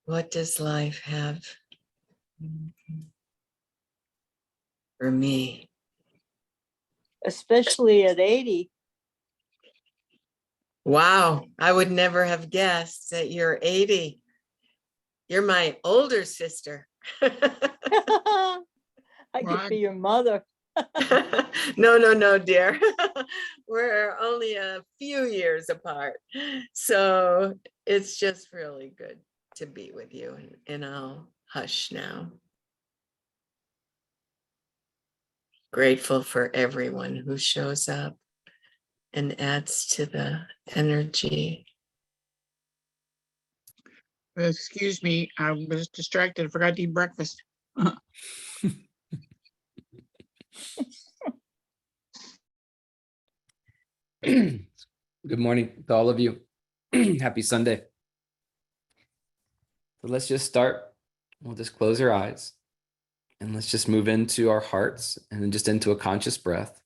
What does life have for me? Especially at 80. Wow, I would never have guessed that you're 80. You're my older sister. I could Well, be your mother. No, dear. We're only a few years apart. So it's just really good to be with you. And I'll hush now. Grateful for everyone who shows up and adds to the energy. excuse me, I was distracted. I forgot to eat breakfast. Good morning to all of you. Happy Sunday. So let's just start. We'll just close our eyes and let's just move into our hearts and then just into a conscious breath.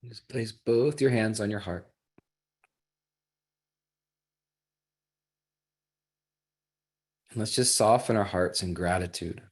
Just place both your hands on your heart. And let's just soften our hearts in gratitude.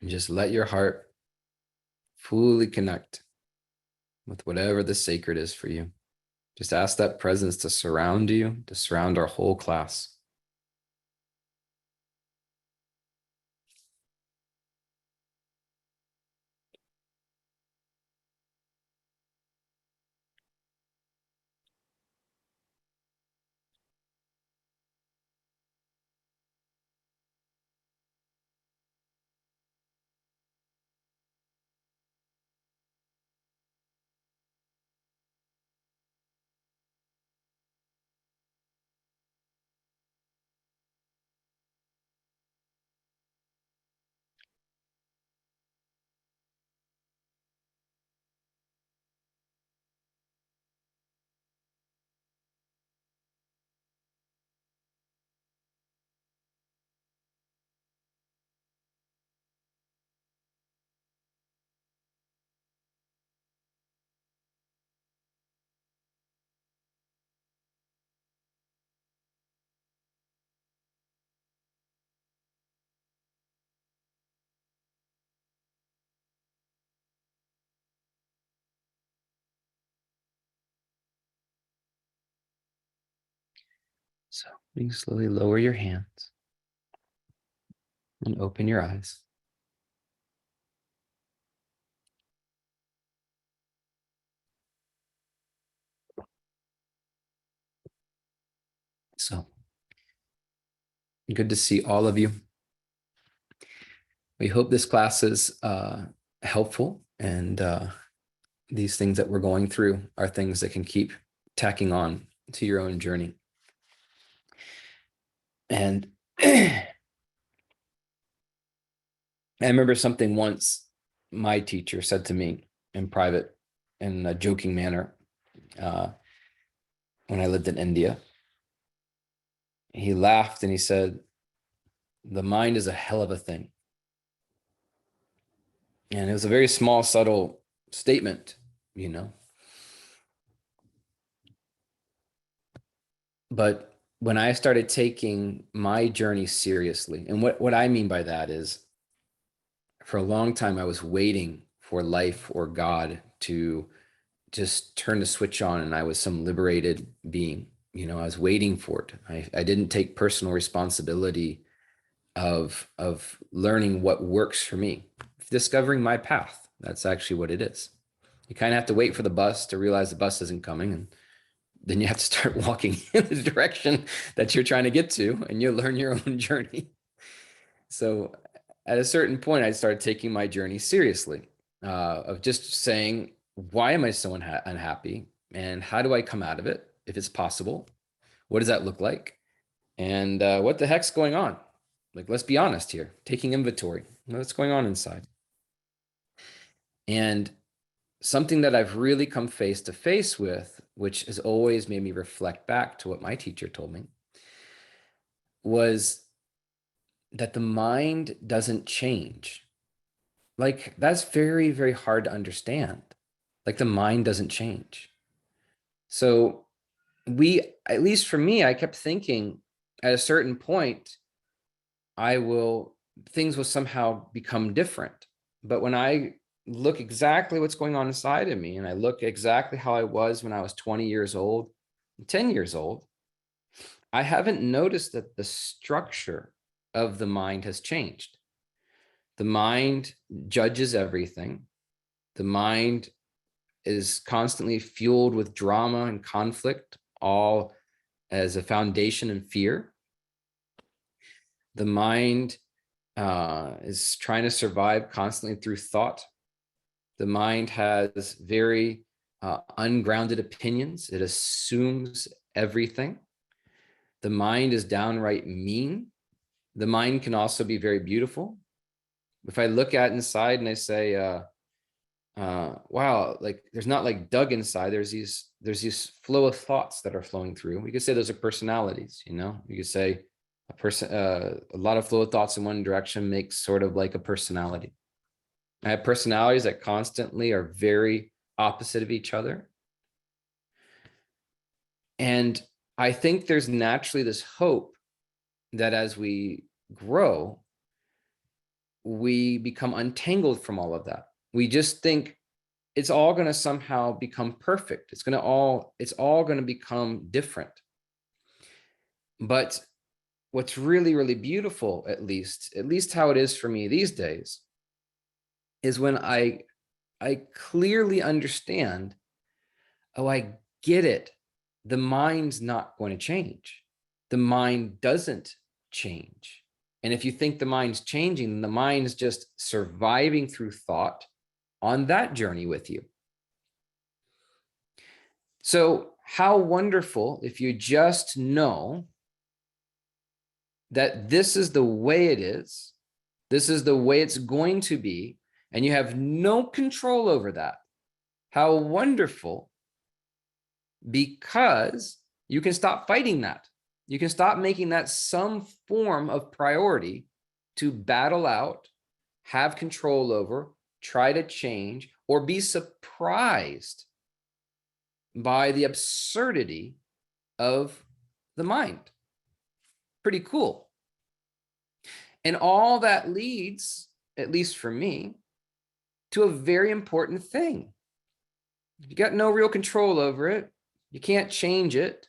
and just let your heart fully connect with whatever the sacred is for you. Just ask that presence to surround you, to surround our whole class. So you can slowly lower your hands and open your eyes. So good to see all of you. We hope this class is helpful, and these things that we're going through are things that can keep tacking on to your own journey. And I remember something once my teacher said to me in private, in a joking manner, when I lived in India. He laughed and he said, "The mind is a hell of a thing." And it was a very small, subtle statement, you know. But when I started taking my journey seriously, and what I mean by that is, for a long time, I was waiting for life or God to just turn the switch on and I was some liberated being. You know, I was waiting for it. I didn't take personal responsibility of learning what works for me, discovering my path. That's actually what it is. You kind of have to wait for the bus to realize the bus isn't coming, and then you have to start walking in the direction that you're trying to get to, and you learn your own journey. So at a certain point, I started taking my journey seriously, of just saying, why am I so unhappy? And how do I come out of it if it's possible? What does that look like? And what the heck's going on? Like, let's be honest here, taking inventory. What's going on inside? And something that I've really come face to face with, which has always made me reflect back to what my teacher told me, was that the mind doesn't change. Like, that's very, very hard to understand. Like, the mind doesn't change. So at least for me, I kept thinking at a certain point, things will somehow become different. But when I look exactly what's going on inside of me, and I look exactly how I was when I was 20 years old, 10 years old, I haven't noticed that the structure of the mind has changed. The mind judges everything. The mind is constantly fueled with drama and conflict, all as a foundation in fear. The mind is trying to survive constantly through thought. The mind has very ungrounded opinions. It assumes everything. The mind is downright mean. The mind can also be very beautiful. If I look at inside and I say, wow, like there's not like Doug inside, there's these flow of thoughts that are flowing through. We could say those are personalities, you know. You could say a lot of flow of thoughts in one direction makes sort of like a personality. I have personalities that constantly are very opposite of each other. And I think there's naturally this hope that as we grow, we become untangled from all of that. We just think it's all going to somehow become perfect. It's all going to become different. But what's really, really beautiful, at least how it is for me these days, is when I clearly understand, oh, I get it. The mind's not going to change. The mind doesn't change. And if you think the mind's changing, then the mind's just surviving through thought on that journey with you. So how wonderful if you just know that this is the way it is, this is the way it's going to be, and you have no control over that. How wonderful, because you can stop fighting that. You can stop making that some form of priority to battle out, have control over, try to change, or be surprised by the absurdity of the mind. Pretty cool. And all that leads, at least for me, to a very important thing. You got no real control over it. You can't change it.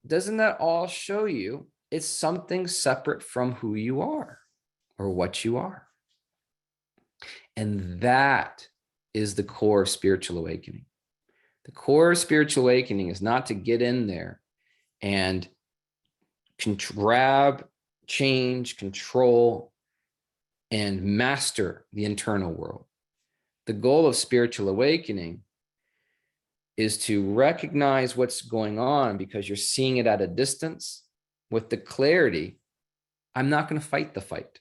Doesn't that all show you it's something separate from who you are or what you are? And that is the core of spiritual awakening. The core of spiritual awakening is not to get in there and grab, change, control, and master the internal world. The goal of spiritual awakening is to recognize what's going on because you're seeing it at a distance with the clarity. I'm not going to fight the fight.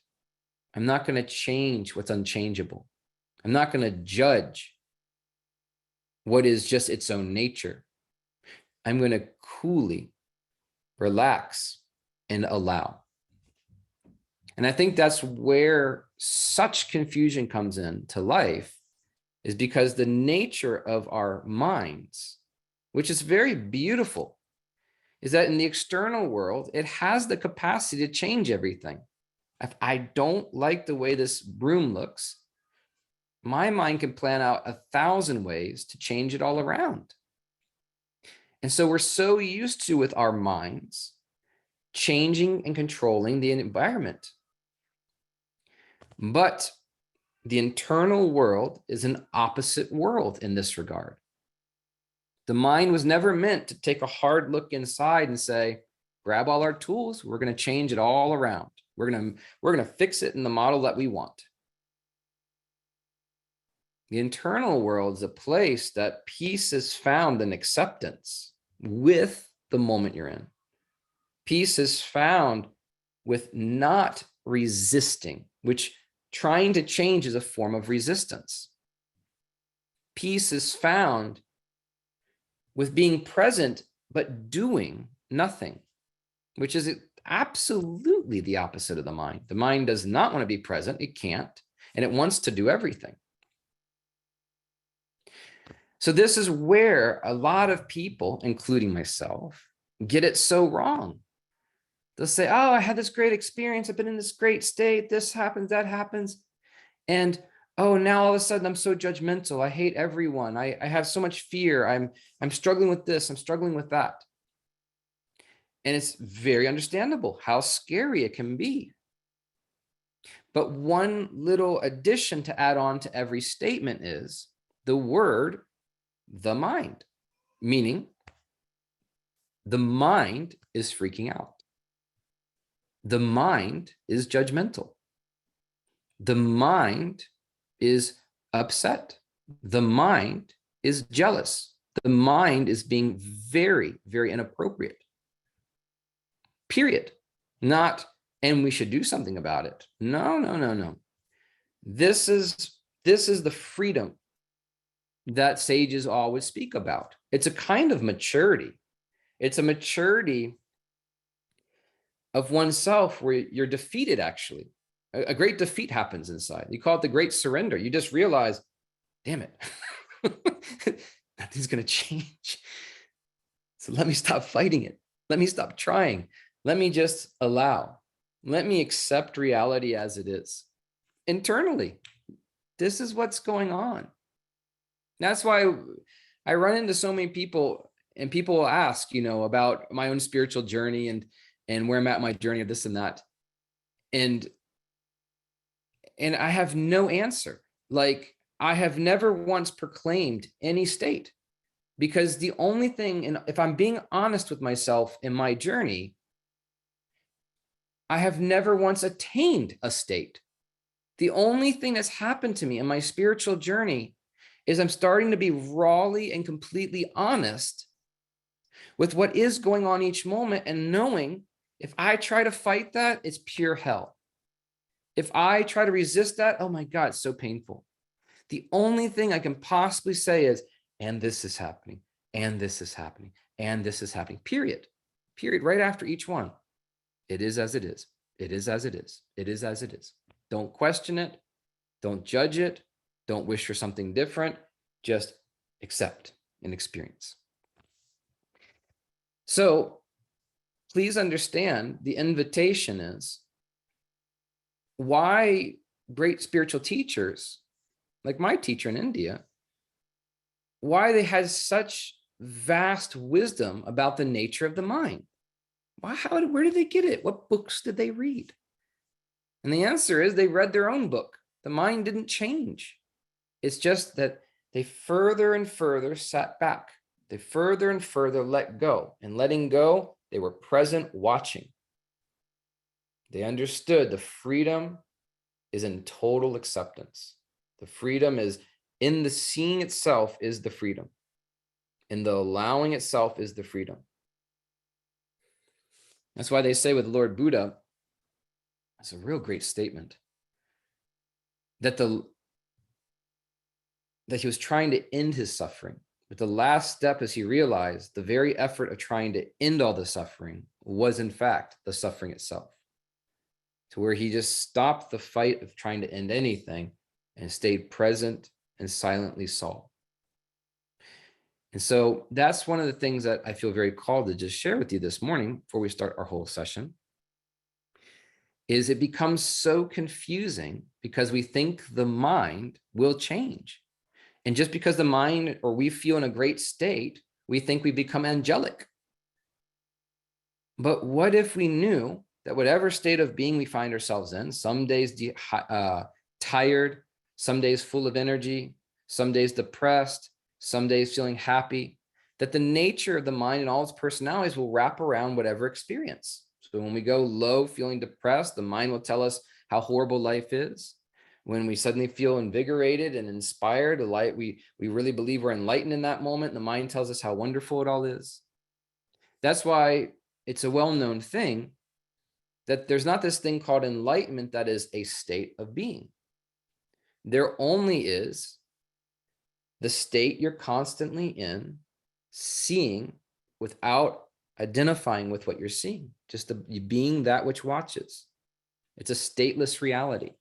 I'm not going to change what's unchangeable. I'm not going to judge what is just its own nature. I'm going to coolly relax and allow. And I think that's where such confusion comes into life, is because the nature of our minds, which is very beautiful, is that in the external world, it has the capacity to change everything. If I don't like the way this room looks, my mind can plan out 1,000 ways to change it all around. And so we're so used to, with our minds, changing and controlling the environment. But the internal world is an opposite world in this regard. The mind was never meant to take a hard look inside and say, grab all our tools, we're going to change it all around. We're going to fix it in the model that we want. The internal world is a place that peace is found in acceptance with the moment you're in. Peace is found with not resisting, which trying to change is a form of resistance. Peace is found with being present, but doing nothing, which is absolutely the opposite of the mind. The mind does not want to be present. It can't, and it wants to do everything. So this is where a lot of people, including myself, get it so wrong. They'll say, oh, I had this great experience. I've been in this great state. This happens, that happens. And oh, now all of a sudden I'm so judgmental. I hate everyone. I have so much fear. I'm struggling with this. I'm struggling with that. And it's very understandable how scary it can be. But one little addition to add on to every statement is the word, the mind, meaning the mind is freaking out. The mind is judgmental. The mind is upset. The mind is jealous. The mind is being very, very inappropriate. Period. Not, and we should do something about it. No, no, no, no. This is the freedom that sages always speak about. It's a kind of maturity. It's a maturity of oneself where you're defeated, actually. A great defeat happens inside. You call it the great surrender. You just realize, damn it, nothing's going to change. So let me stop fighting it. Let me stop trying. Let me just allow. Let me accept reality as it is. Internally, this is what's going on. That's why I run into so many people, and people will ask, about my own spiritual journey and where I'm at in my journey of this and that. And I have no answer. Like, I have never once proclaimed any state, because the only thing, and if I'm being honest with myself in my journey, I have never once attained a state. The only thing that's happened to me in my spiritual journey is I'm starting to be rawly and completely honest with what is going on each moment, and knowing if I try to fight that, it's pure hell. If I try to resist that, oh my God, it's so painful. The only thing I can possibly say is, and this is happening, and this is happening, and this is happening, period. Period, right after each one. It is as it is. It is as it is. It is as it is. Don't question it. Don't judge it. Don't wish for something different. Just accept and experience. So please understand, the invitation is why great spiritual teachers, like my teacher in India, why they had such vast wisdom about the nature of the mind. Where did they get it? What books did they read? And the answer is they read their own book. The mind didn't change. It's just that they further and further sat back. They further and further let go. And letting go, they were present watching. They understood the freedom is in total acceptance. The freedom is in the seeing itself is the freedom. In the allowing itself is the freedom. That's why they say with Lord Buddha, it's a real great statement, that he was trying to end his suffering. But the last step is he realized the very effort of trying to end all the suffering was in fact the suffering itself. To where he just stopped the fight of trying to end anything and stayed present and silently saw. And so that's one of the things that I feel very called to just share with you this morning before we start our whole session, is it becomes so confusing because we think the mind will change. And just because the mind, or we feel in a great state, we think we become angelic. But what if we knew that whatever state of being we find ourselves in, some days tired, some days full of energy, some days depressed, some days feeling happy, that the nature of the mind and all its personalities will wrap around whatever experience. So when we go low, feeling depressed, the mind will tell us how horrible life is. When we suddenly feel invigorated and inspired, the light, we really believe we're enlightened in that moment, the mind tells us how wonderful it all is. That's why it's a well-known thing that there's not this thing called enlightenment that is a state of being. There only is the state you're constantly in, seeing without identifying with what you're seeing, just being that which watches. It's a stateless reality.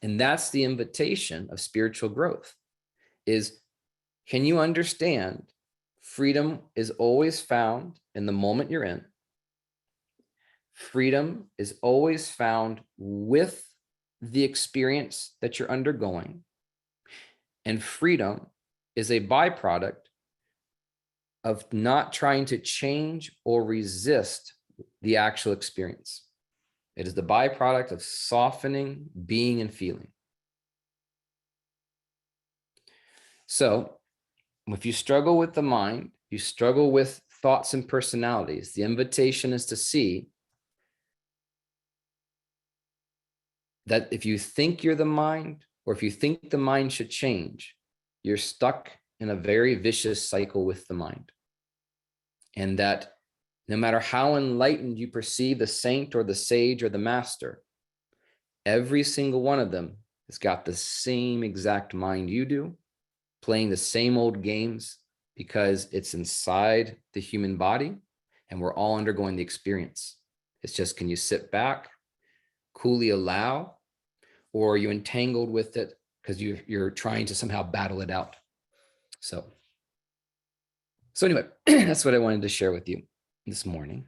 And that's the invitation of spiritual growth, is, can you understand freedom is always found in the moment you're in? Freedom is always found with the experience that you're undergoing. And freedom is a byproduct of not trying to change or resist the actual experience. It is the byproduct of softening, being, and feeling. So if you struggle with the mind, you struggle with thoughts and personalities, the invitation is to see that if you think you're the mind, or if you think the mind should change, you're stuck in a very vicious cycle with the mind. And that no matter how enlightened you perceive the saint or the sage or the master, every single one of them has got the same exact mind you do, playing the same old games, because it's inside the human body and we're all undergoing the experience. It's just, can you sit back, coolly allow, or are you entangled with it because you're trying to somehow battle it out? So anyway, that's what I wanted to share with you this morning.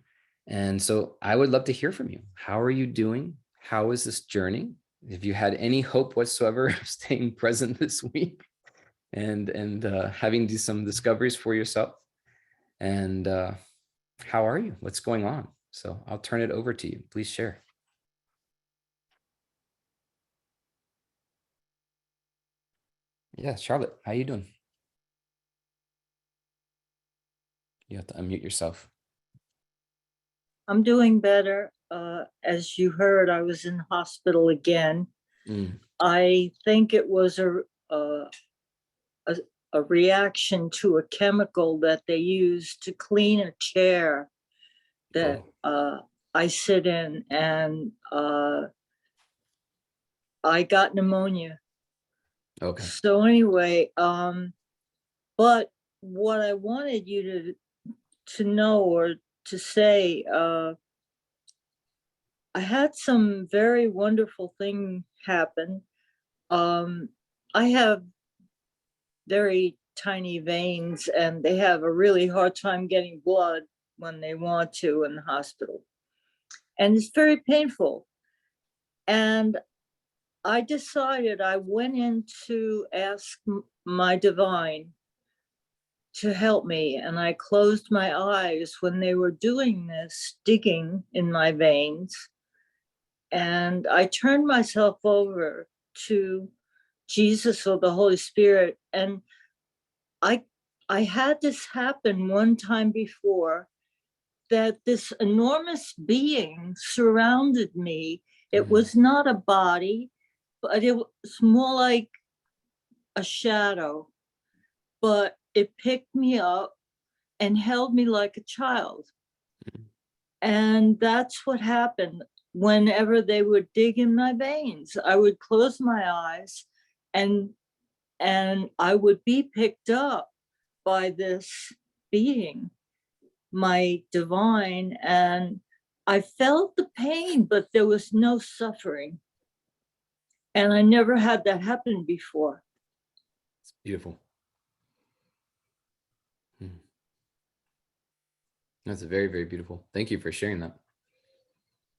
And so I would love to hear from you. How are you doing? How is this journey? If you had any hope whatsoever of staying present this week and having some discoveries for yourself, and how are you? What's going on? So I'll turn it over to you. Please share. Yeah, Charlotte, how you doing? You have to unmute yourself. I'm doing better. As you heard, I was in hospital again. Mm. I think it was a reaction to a chemical that they use to clean a chair that I sit in, and I got pneumonia. Okay. So anyway, but what I wanted you to know or to say, I had some very wonderful thing happen. I have very tiny veins, and they have a really hard time getting blood when they want to in the hospital. And it's very painful. And I decided, I went in to ask my divine to help me, and I closed my eyes when they were doing this, digging in my veins. And I turned myself over to Jesus or the Holy Spirit. And I had this happen one time before, that this enormous being surrounded me. It was not a body, but it was more like a shadow. But it picked me up and held me like a child. And that's what happened. Whenever they would dig in my veins, I would close my eyes, and I would be picked up by this being, my divine, and I felt the pain, but there was no suffering. And I never had that happen before. It's beautiful. That's very, very beautiful. Thank you for sharing that.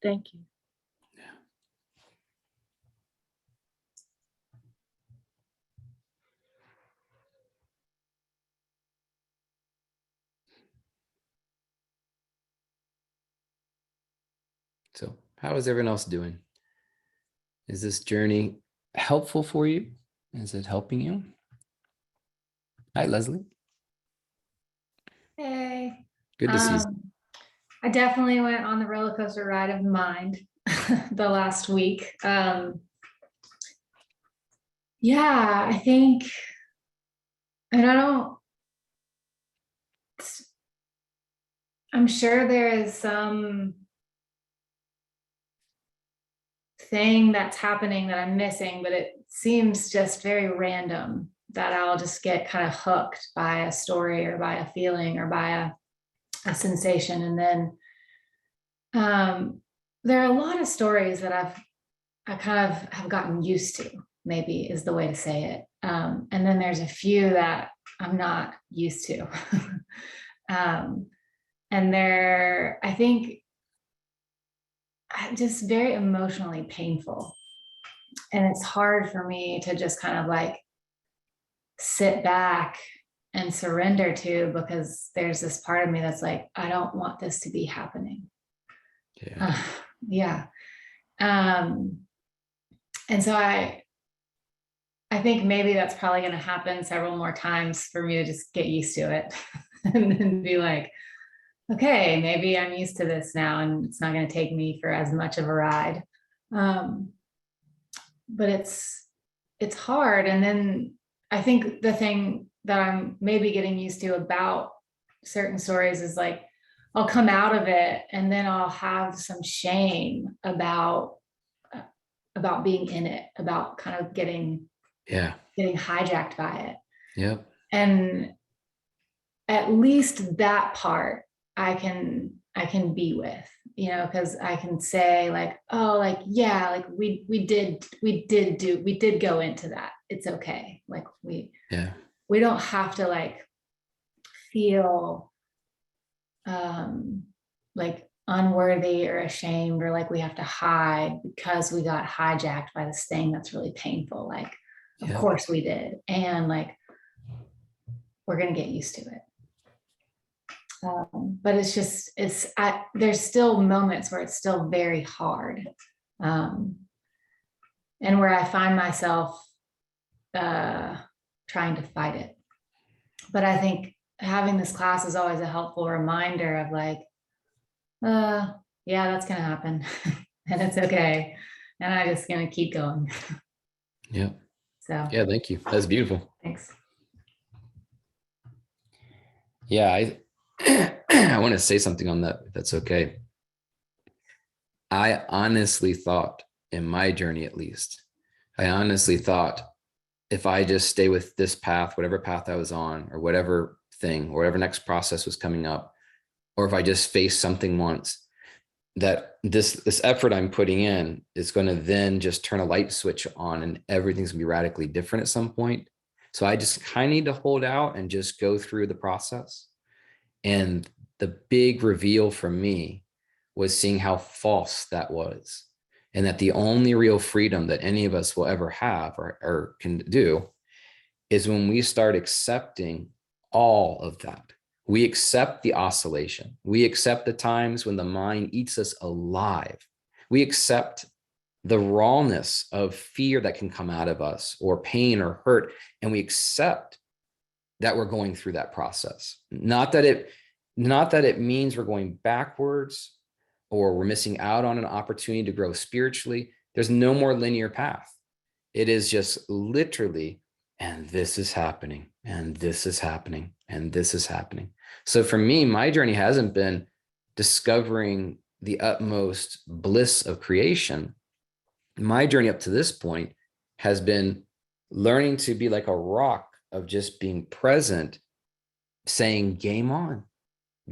Thank you. Yeah. So how is everyone else doing? Is this journey helpful for you? Is it helping you? Hi, Leslie. Hey. Good to see you. I definitely went on the roller coaster ride of mind the last week. Yeah, I think, and I'm sure there is some thing that's happening that I'm missing, but it seems just very random that I'll just get kind of hooked by a story or by a feeling or by a sensation. And then there are a lot of stories that I kind of have gotten used to, maybe is the way to say it. And then there's a few that I'm not used to. And they're, I think, just very emotionally painful. And it's hard for me to just kind of like sit back and surrender to, because there's this part of me that's like, I don't want this to be happening. Yeah. Yeah. And so I think maybe that's probably going to happen several more times for me to just get used to it and then be like, okay, maybe I'm used to this now and it's not going to take me for as much of a ride. But it's hard. And then I think the thing that I'm maybe getting used to about certain stories is like, I'll come out of it and then I'll have some shame about being in it, about kind of getting hijacked by it. Yep. And at least that part I can be with, you know, because I can say like, oh, like, yeah, like we did go into that. It's okay. Like we don't have to like feel like unworthy or ashamed, or like we have to hide because we got hijacked by this thing that's really painful. Like, of Yeah. course we did. And like, we're going to get used to it. But it's just, there's still moments where it's still very hard. And where I find myself trying to fight it. But I think having this class is always a helpful reminder of like, yeah, that's going to happen. And it's okay. And I'm just going to keep going. Yeah. So Yeah. Thank you. That's beautiful. thanks. Yeah. I want to say something on that, if that's okay. I honestly thought, in my journey at least, I honestly thought if I just stay with this path, whatever path I was on, or whatever thing, or whatever next process was coming up, or if I just face something once, that this effort I'm putting in is going to then just turn a light switch on and everything's gonna be radically different at some point. So I just kind of need to hold out and just go through the process. And the big reveal for me was seeing how false that was. And that the only real freedom that any of us will ever have or can do is when we start accepting all of that. We accept the oscillation. We accept the times when the mind eats us alive. We accept the rawness of fear that can come out of us, or pain or hurt. And we accept that we're going through that process. Not that it means we're going backwards or we're missing out on an opportunity to grow spiritually. There's no more linear path. It is just literally, and this is happening, and this is happening, and this is happening. So for me, my journey hasn't been discovering the utmost bliss of creation. My journey up to this point has been learning to be like a rock of just being present, saying, game on,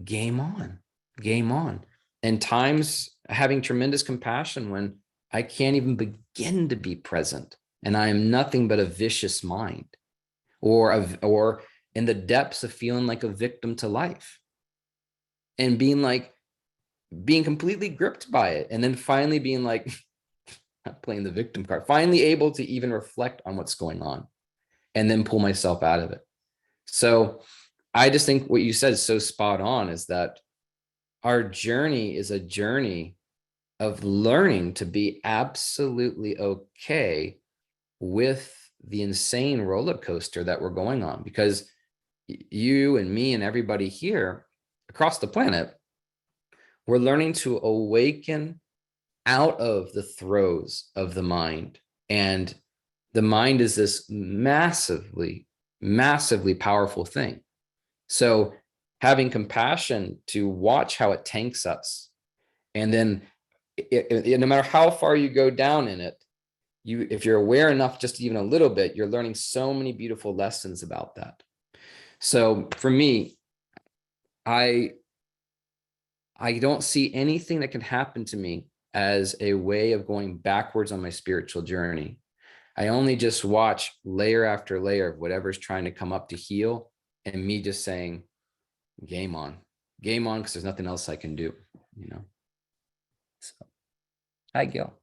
game on, game on. And times having tremendous compassion when I can't even begin to be present and I am nothing but a vicious mind, or in the depths of feeling like a victim to life and being completely gripped by it. And then finally being like, not playing the victim card, finally able to even reflect on what's going on and then pull myself out of it. So I just think what you said is so spot on, is that our journey is a journey of learning to be absolutely okay with the insane roller coaster that we're going on, because you and me and everybody here across the planet, we're learning to awaken out of the throes of the mind. And the mind is this massively, massively powerful thing. So having compassion to watch how it tanks us. And then no matter how far you go down in it, if you're aware enough, just even a little bit, you're learning so many beautiful lessons about that. So for me, I don't see anything that can happen to me as a way of going backwards on my spiritual journey. I only just watch layer after layer of whatever's trying to come up to heal, and me just saying, game on, because there's nothing else I can do, So, hi, Gil.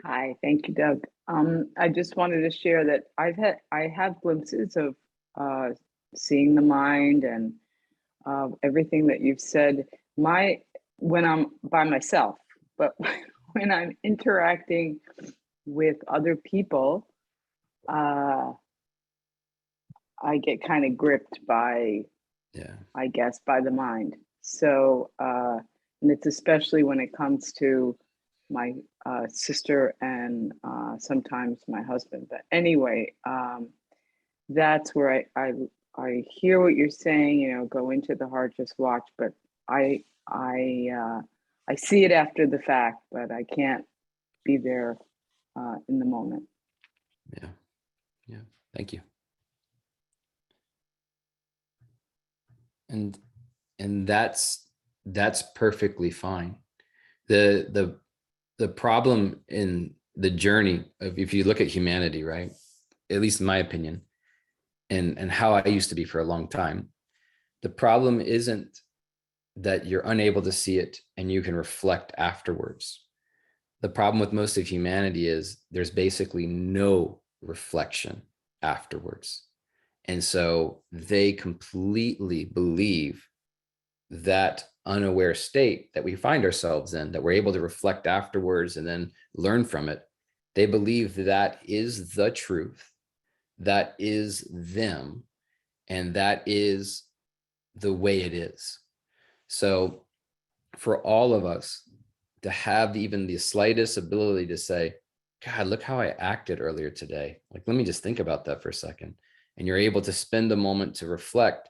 Hi, thank you, Doug. I just wanted to share that I have glimpses of seeing the mind and everything that you've said. When I'm by myself, but when I'm interacting with other people, I get kind of gripped by, I guess, by the mind. So, and it's especially when it comes to my sister and sometimes my husband. But anyway, that's where I hear what you're saying. Go into the heart, just watch. But I see it after the fact, but I can't be there in the moment. Yeah. Thank you. And that's perfectly fine. The problem in the journey of, if you look at humanity, right, at least in my opinion, and how I used to be for a long time. The problem isn't that you're unable to see it and you can reflect afterwards. The problem with most of humanity is there's basically no reflection afterwards. And so they completely believe that unaware state that we find ourselves in, that we're able to reflect afterwards and then learn from it. They believe that is the truth, that is them, and that is the way it is. So for all of us to have even the slightest ability to say, God, look how I acted earlier today. Like, let me just think about that for a second. And you're able to spend a moment to reflect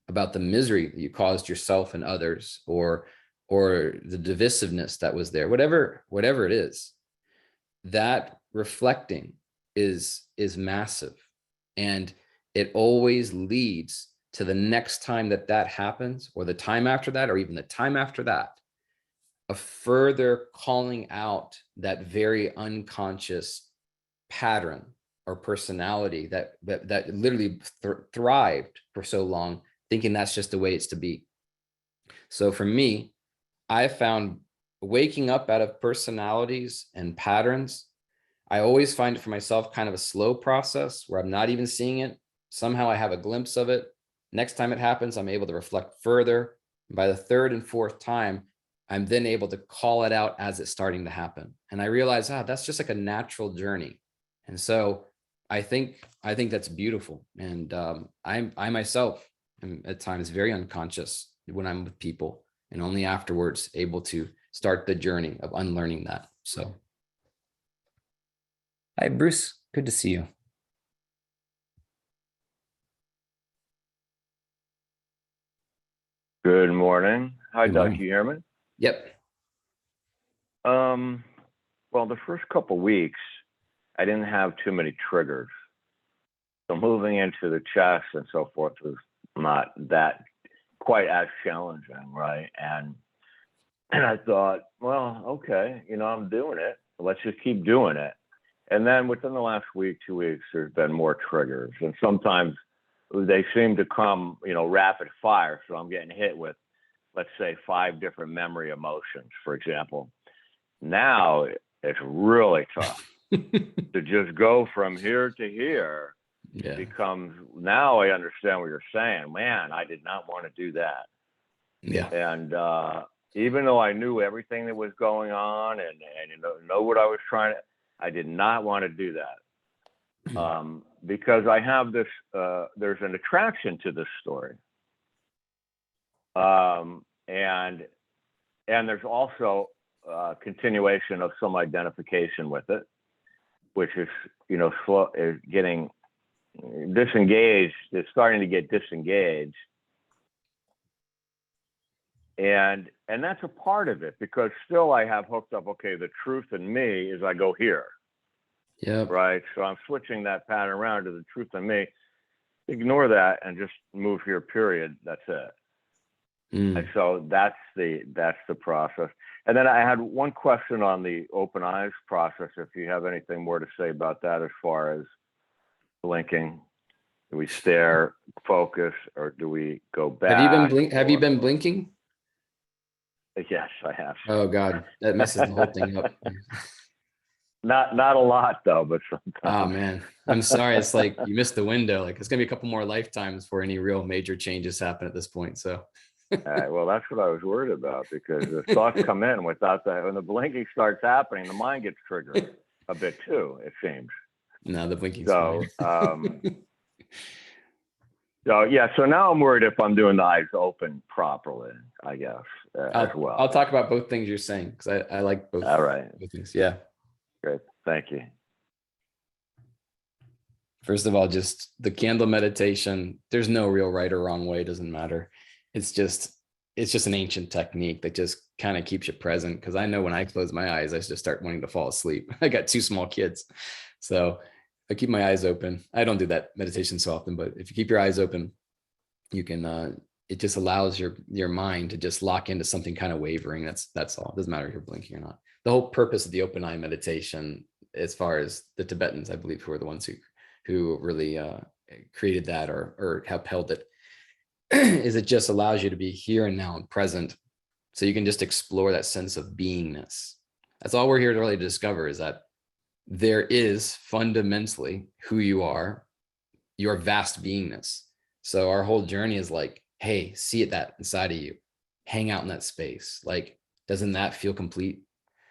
about the misery that you caused yourself and others, or the divisiveness that was there, whatever it is. That reflecting is massive. And it always leads to the next time that happens, or the time after that, or even the time after that, a further calling out that very unconscious pattern or personality that literally thrived for so long, thinking that's just the way it's to be. So for me, I found waking up out of personalities and patterns, I always find it for myself kind of a slow process where I'm not even seeing it. Somehow I have a glimpse of it. Next time it happens, I'm able to reflect further. By the third and fourth time, I'm then able to call it out as it's starting to happen. And I realize, that's just like a natural journey. And so I think that's beautiful. And I myself am at times very unconscious when I'm with people, and only afterwards able to start the journey of unlearning that. So, hi, Bruce. Good to see you. Good morning. Hi, Good Doug. morning. Can you hear me? Yep. Well, the first couple weeks, I didn't have too many triggers. So moving into the chest and so forth was not that quite as challenging, right? And I thought, well, okay, I'm doing it. Let's just keep doing it. And then within the last week, 2 weeks, there's been more triggers. And sometimes they seem to come, rapid fire. So I'm getting hit with, let's say, 5 different memory emotions, for example. Now it's really tough to just go from here to here. Yeah. Becomes, now I understand what you're saying. Man, I did not want to do that. Yeah. And even though I knew everything that was going on and know what I was trying to, I did not want to do that. Because I have this, there's an attraction to this story. And there's also continuation of some identification with it, which is, slow, is getting disengaged. It's starting to get disengaged. And that's a part of it, because still I have hooked up, okay, the truth in me is I go here. Yeah. Right. So I'm switching that pattern around to the truth in me. Ignore that and just move here, period. That's it. And so that's the process. And then I had one question on the open eyes process, if you have anything more to say about that as far as blinking. Do we stare, focus, or do we go back? Have you been blinking? Yes, I have. Oh God, that messes the whole thing up. Not a lot though, but sometimes. Oh man, I'm sorry. It's like you missed the window. Like it's gonna be a couple more lifetimes before any real major changes happen at this point. So. All right, well, that's what I was worried about, because the thoughts come in without that. When the blinking starts happening, the mind gets triggered a bit too, it seems. No, the blinking's So, fine. so now I'm worried if I'm doing the eyes open properly, I guess, as well. I'll talk about both things you're saying, because I like both. All right. Both things. Yeah. Great. Thank you. First of all, just the candle meditation, there's no real right or wrong way. It doesn't matter. It's just an ancient technique that just kind of keeps you present. Because I know when I close my eyes, I just start wanting to fall asleep. I got 2 small kids. So I keep my eyes open. I don't do that meditation so often, but if you keep your eyes open, you can, it just allows your mind to just lock into something kind of wavering. That's all. It doesn't matter if you're blinking or not. The whole purpose of the open eye meditation, as far as the Tibetans, I believe, who are the ones who really created that or upheld it, is it just allows you to be here and now and present. So you can just explore that sense of beingness. That's all we're here to really discover, is that there is fundamentally who you are, your vast beingness. So our whole journey is like, hey, see it that inside of you, hang out in that space. Like, doesn't that feel complete?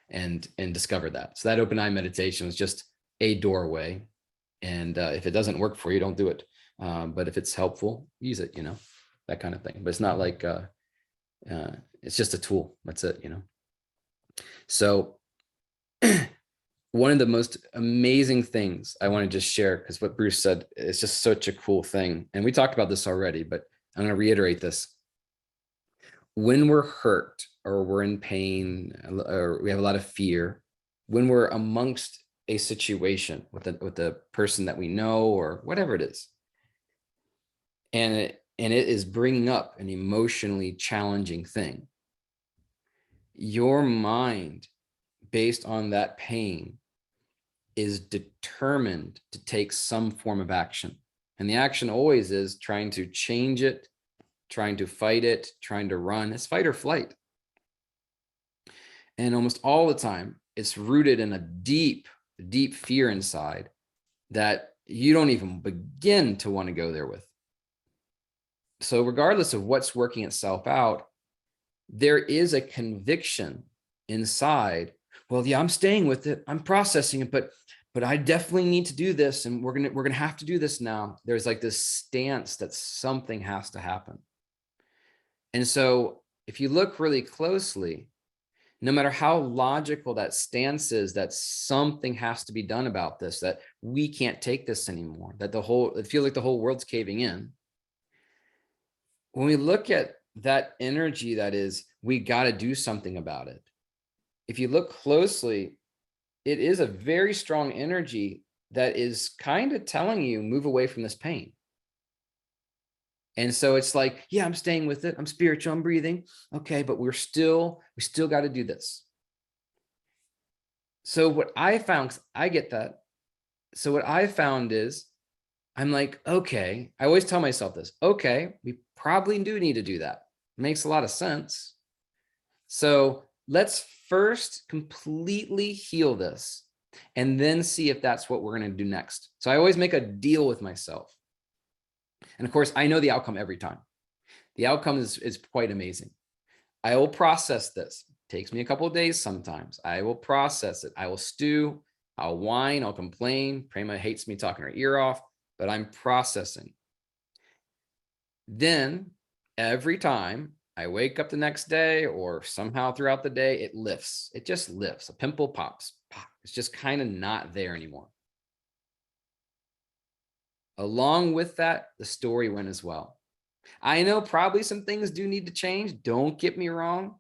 And discover that. So that open eye meditation was just a doorway. And if it doesn't work for you, don't do it. But if it's helpful, use it, that kind of thing. But it's not like, it's just a tool. That's it, So one of the most amazing things I want to just share, because what Bruce said is just such a cool thing. And we talked about this already, but I'm going to reiterate this. When we're hurt or we're in pain or we have a lot of fear, when we're amongst a situation with a person that we know or whatever it is, and it is bringing up an emotionally challenging thing, your mind, based on that pain, is determined to take some form of action. And the action always is trying to change it, trying to fight it, trying to run. It's fight or flight. And almost all the time, it's rooted in a deep, deep fear inside that you don't even begin to want to go there with. So regardless of what's working itself out, there is a conviction inside. Well, yeah, I'm staying with it. I'm processing it, but I definitely need to do this. And we're gonna have to do this now. There's like this stance that something has to happen. And so if you look really closely, no matter how logical that stance is, that something has to be done about this, that we can't take this anymore, that it feels like the whole world's caving in. When we look at that energy that is, we got to do something about it. If you look closely, it is a very strong energy that is kind of telling you, move away from this pain. And so it's like, yeah, I'm staying with it. I'm spiritual, I'm breathing. Okay, but we still got to do this. So what I found, I get that. So what I found is, I'm like, okay, I always tell myself this, okay, we probably do need to do that. Makes a lot of sense. So let's first completely heal this and then see if that's what we're going to do next. So I always make a deal with myself. And of course, I know the outcome every time. The outcome is quite amazing. I will process this. It takes me a couple of days sometimes. I will process it. I will stew. I'll whine. I'll complain. Prema hates me talking her ear off, but I'm processing. Then every time I wake up the next day or somehow throughout the day, it lifts. It just lifts. A pimple pops. It's just kind of not there anymore. Along with that, the story went as well. I know probably some things do need to change. Don't get me wrong.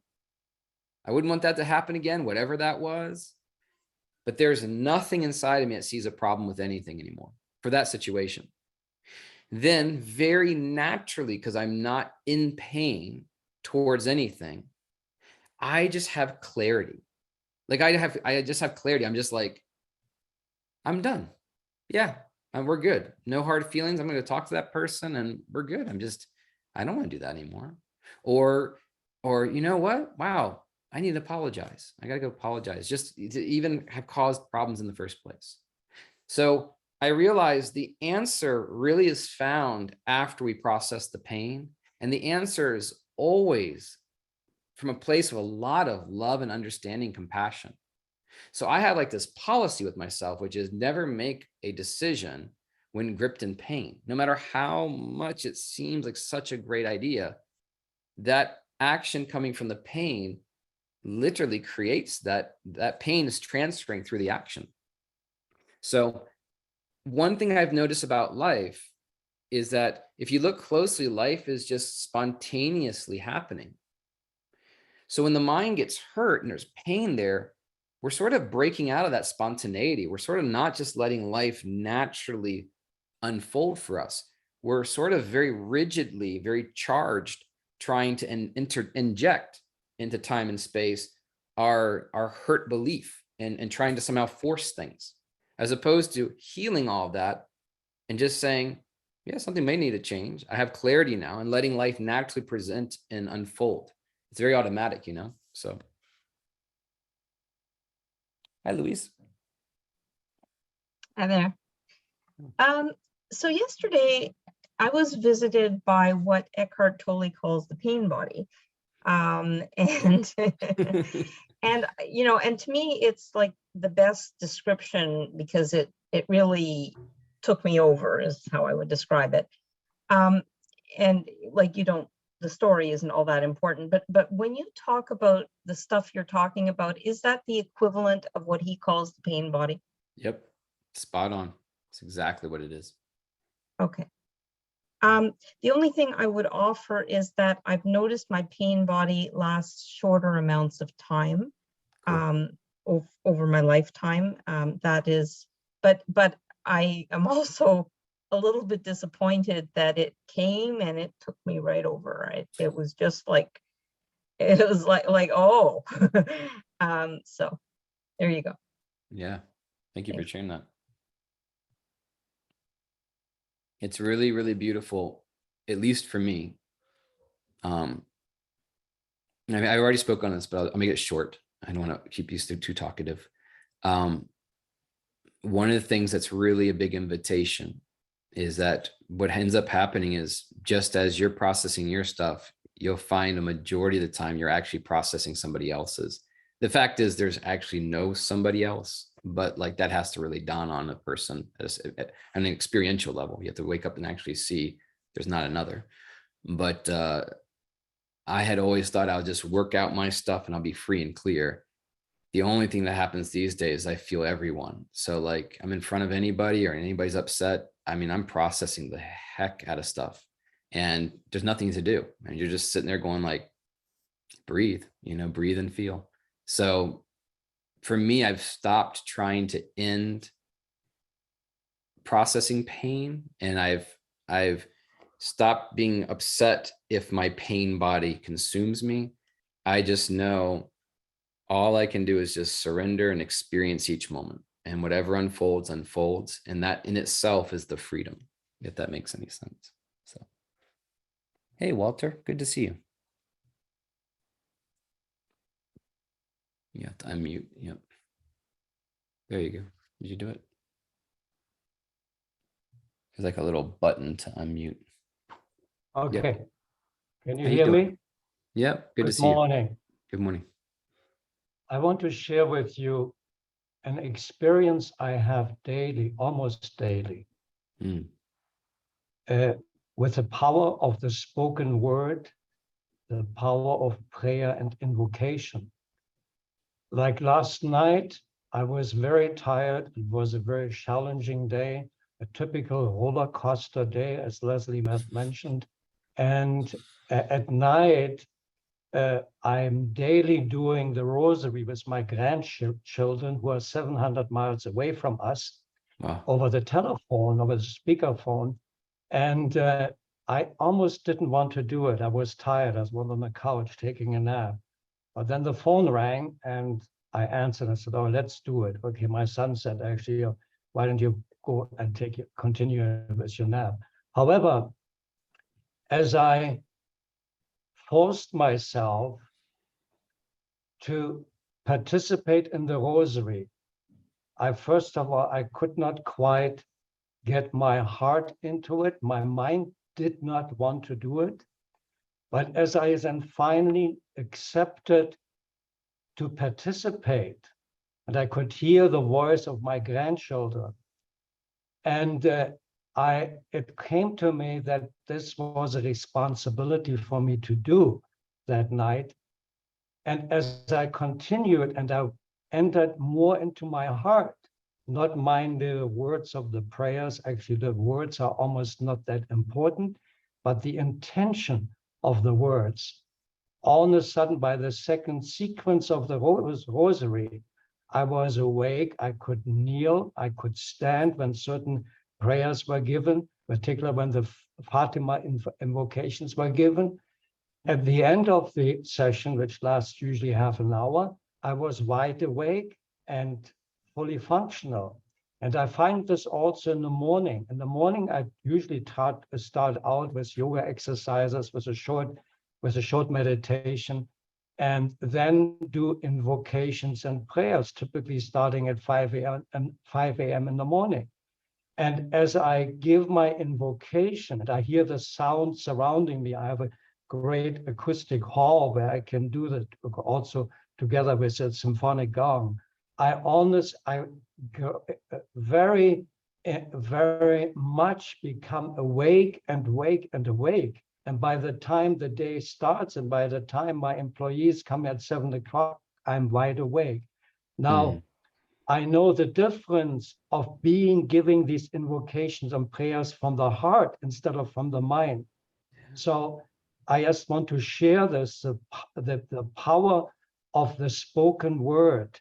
I wouldn't want that to happen again, whatever that was. But there's nothing inside of me that sees a problem with anything anymore for that situation. Then very naturally, because I'm not in pain towards anything, I just have clarity. Like I just have clarity. I'm just like, I'm done. Yeah. And we're good. No hard feelings. I'm going to talk to that person and we're good. I don't want to do that anymore. Or you know what? Wow, I need to apologize. I got to go apologize just to even have caused problems in the first place. So I realized the answer really is found after we process the pain. And the answer is always from a place of a lot of love and understanding, compassion. So I have like this policy with myself, which is never make a decision when gripped in pain, no matter how much it seems like such a great idea. That action coming from the pain literally creates that pain is transferring through the action. So one thing I've noticed about life is that if you look closely, life is just spontaneously happening. So when the mind gets hurt and there's pain there, we're sort of breaking out of that spontaneity. We're sort of not just letting life naturally unfold for us. We're sort of very rigidly, very charged, trying to inject into time and space our hurt belief and trying to somehow force things, as opposed to healing all of that and just saying, Yeah, something may need to change. I have clarity now and letting life naturally present and unfold. It's very automatic, So, hi, Louise. Hi there. So yesterday I was visited by what Eckhart Tolle calls the pain body. And and to me, it's like the best description because it really took me over is how I would describe it. And like, the story isn't all that important, but when you talk about the stuff you're talking about, is that the equivalent of what he calls the pain body? Yep. Spot on. It's exactly what it is. Okay. The only thing I would offer is that I've noticed my pain body lasts shorter amounts of time over my lifetime. That is, but I am also a little bit disappointed that it came and it took me right over. It was just like, oh, so there you go. Yeah. Thank you for Thanks. sharing that. It's really, really beautiful, at least for me. I mean, I already spoke on this, but I'll make it short. I don't want to keep you too talkative. One of the things that's really a big invitation is that what ends up happening is just as you're processing your stuff, you'll find a majority of the time you're actually processing somebody else's. The fact is there's actually no somebody else, but like that has to really dawn on a person at an experiential level. You have to wake up and actually see there's not another. But I had always thought I'll just work out my stuff and I'll be free and clear. The only thing that happens these days, I feel everyone. So like I'm in front of anybody or anybody's upset. I mean, I'm processing the heck out of stuff and there's nothing to do. And you're just sitting there going like, breathe, breathe and feel. So for me, I've stopped trying to end processing pain, and I've stopped being upset if my pain body consumes me. I just know all I can do is just surrender and experience each moment, and whatever unfolds, unfolds. And that in itself is the freedom, if that makes any sense. So, hey, Walter, good to see you. You have to unmute. Yep. There you go. Did you do it? There's like a little button to unmute. Okay. Yep. Can you How you hear doing? me? Yep. Good to Good see you. morning. Good morning. I want to share with you an experience I have daily, almost daily, with the power of the spoken word, the power of prayer and invocation. Like last night, I was very tired. It was a very challenging day, a typical roller coaster day, as Leslie has mentioned. And at night, I'm daily doing the rosary with my grandchildren who are 700 miles away from us. Wow. Over the telephone, over the speakerphone. And I almost didn't want to do it. I was tired. I was on the couch taking a nap. But then the phone rang and I answered. I said, oh, let's do it. Okay, my son said, actually, why don't you go and continue with your nap? However, as I forced myself to participate in the rosary, first of all, I could not quite get my heart into it. My mind did not want to do it. But as I then finally accepted to participate, and I could hear the voice of my grandchildren, and it came to me that this was a responsibility for me to do that night. And as I continued and I entered more into my heart, not mind the words of the prayers, actually the words are almost not that important, but the intention of the words. All of a sudden, by the second sequence of the rosary, I was awake, I could kneel, I could stand when certain prayers were given, particularly when the Fatima invocations were given. At the end of the session, which lasts usually half an hour, I was wide awake and fully functional. And I find this also in the morning. In the morning, I usually start out with yoga exercises, with a short meditation, and then do invocations and prayers, typically starting at 5 a.m. in the morning. And as I give my invocation and I hear the sound surrounding me, I have a great acoustic hall where I can do that also together with a symphonic gong. I very much become awake and awake and awake. And by the time the day starts and by the time my employees come at 7 o'clock, I'm wide awake. Now, I know the difference of giving these invocations and prayers from the heart instead of from the mind. So I just want to share this, the power of the spoken word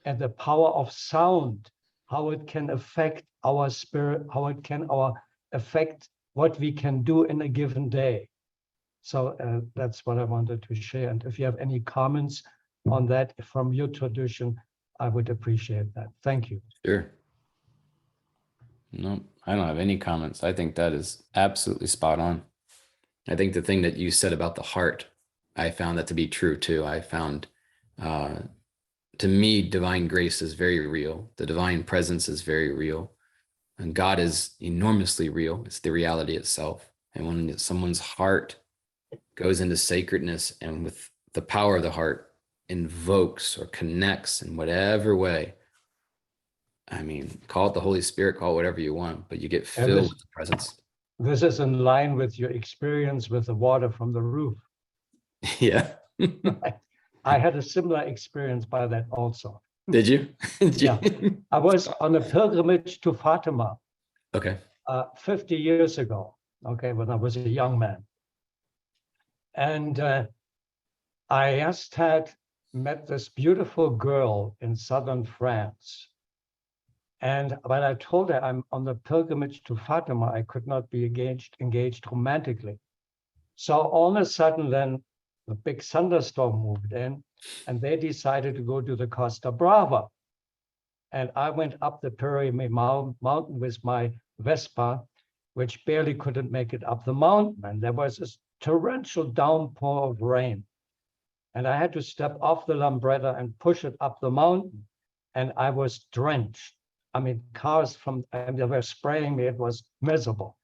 and the power of sound, how it can affect our spirit, how it can affect what we can do in a given day. So that's what I wanted to share. And if you have any comments on that from your tradition, I would appreciate that. Thank you. Sure. No, I don't have any comments. I think that is absolutely spot on. I think the thing that you said about the heart, I found that to be true too. I found, to me, divine grace is very real. The divine presence is very real. And God is enormously real. It's the reality itself. And when someone's heart goes into sacredness and with the power of the heart invokes or connects in whatever way, I mean, call it the Holy Spirit, call it whatever you want, but you get filled with the presence. This is in line with your experience with the water from the roof. Yeah. I had a similar experience by that also. Did you? Yeah. I was on a pilgrimage to Fatima. Okay. 50 years ago, okay, when I was a young man. And I just had met this beautiful girl in southern France. And when I told her I'm on the pilgrimage to Fatima, I could not be engaged romantically. So all of a sudden then the big thunderstorm moved in and they decided to go to the Costa Brava. And I went up the Pyrenees mountain with my Vespa, which barely couldn't make it up the mountain. And there was this torrential downpour of rain. And I had to step off the Lambretta and push it up the mountain. And I was drenched. I mean, cars they were spraying me. It was miserable.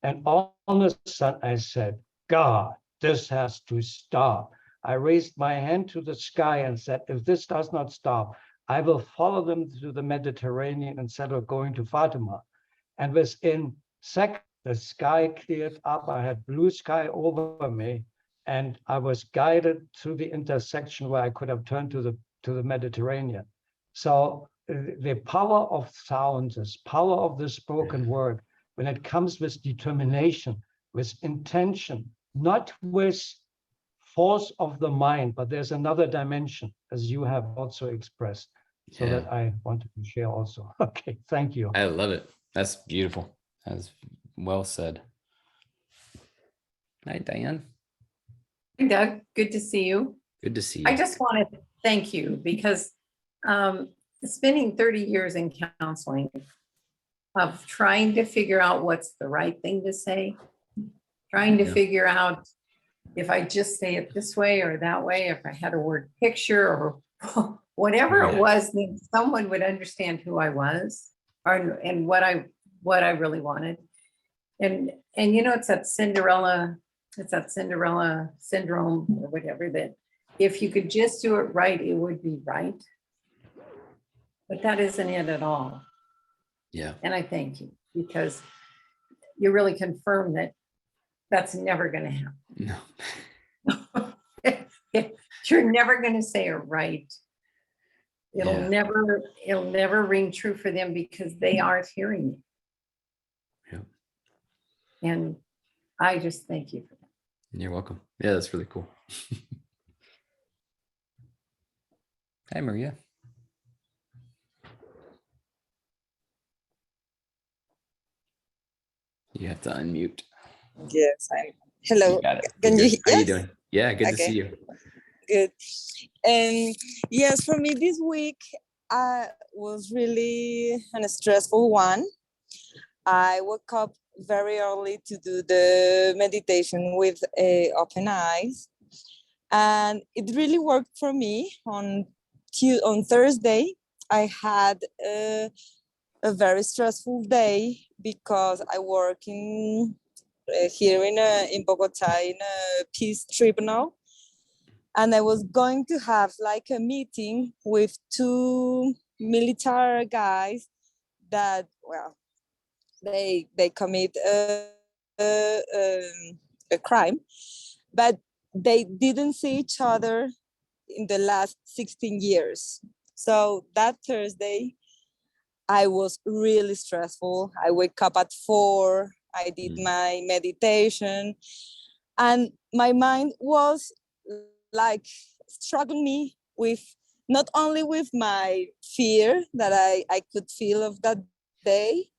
And all of a sudden I said, God, this has to stop. I raised my hand to the sky and said, if this does not stop, I will follow them to the Mediterranean instead of going to Fatima. And within seconds, the sky cleared up. I had blue sky over me, and I was guided through the intersection where I could have turned to the Mediterranean. So the power of sound, this power of the spoken word, when it comes with determination, with intention, not with force of the mind, but there's another dimension, as you have also expressed. So that I wanted to share also. Okay, thank you. I love it. That's beautiful. That's well said. Hi, Diane. Hey, Doug, good to see you. Good to see you. I just want to thank you because spending 30 years in counseling of trying to figure out what's the right thing to say, trying to figure out if I just say it this way or that way, if I had a word picture or whatever it was, then someone would understand who I was and what I really wanted. And you know, it's that Cinderella syndrome or whatever, that if you could just do it right, it would be right. But that isn't it at all. Yeah. And I thank you because you really confirmed that that's never going to happen. No. You're never going to say it right. It'll never ring true for them because they aren't hearing you. Yeah. And I just thank you for that. You're welcome. Yeah, that's really cool. Hi, Maria. You have to unmute. Yes, hello. You got it. Can you? How Yes? you doing? Yeah, good to Okay. see you. Good. And yes, for me this week, was really a stressful one. I woke up very early to do the meditation with open eyes, and it really worked for me. On Thursday, I had a very stressful day because I work here in Bogota in a peace tribunal, and I was going to have like a meeting with two military guys that, well, they commit a crime, but they didn't see each other in the last 16 years. So that Thursday, I was really stressful. I wake up at 4, I did my meditation, and my mind was like struggling me with not only with my fear that I could feel of that day,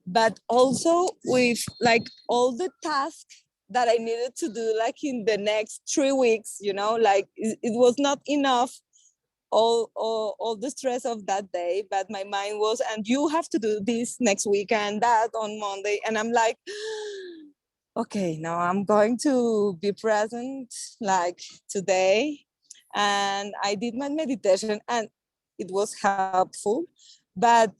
but also with like all the tasks that I needed to do like in the next 3 weeks, like it was not enough all the stress of that day, but my mind was, and you have to do this next week and that on Monday. And I'm like, okay, now I'm going to be present like today. And I did my meditation and it was helpful, but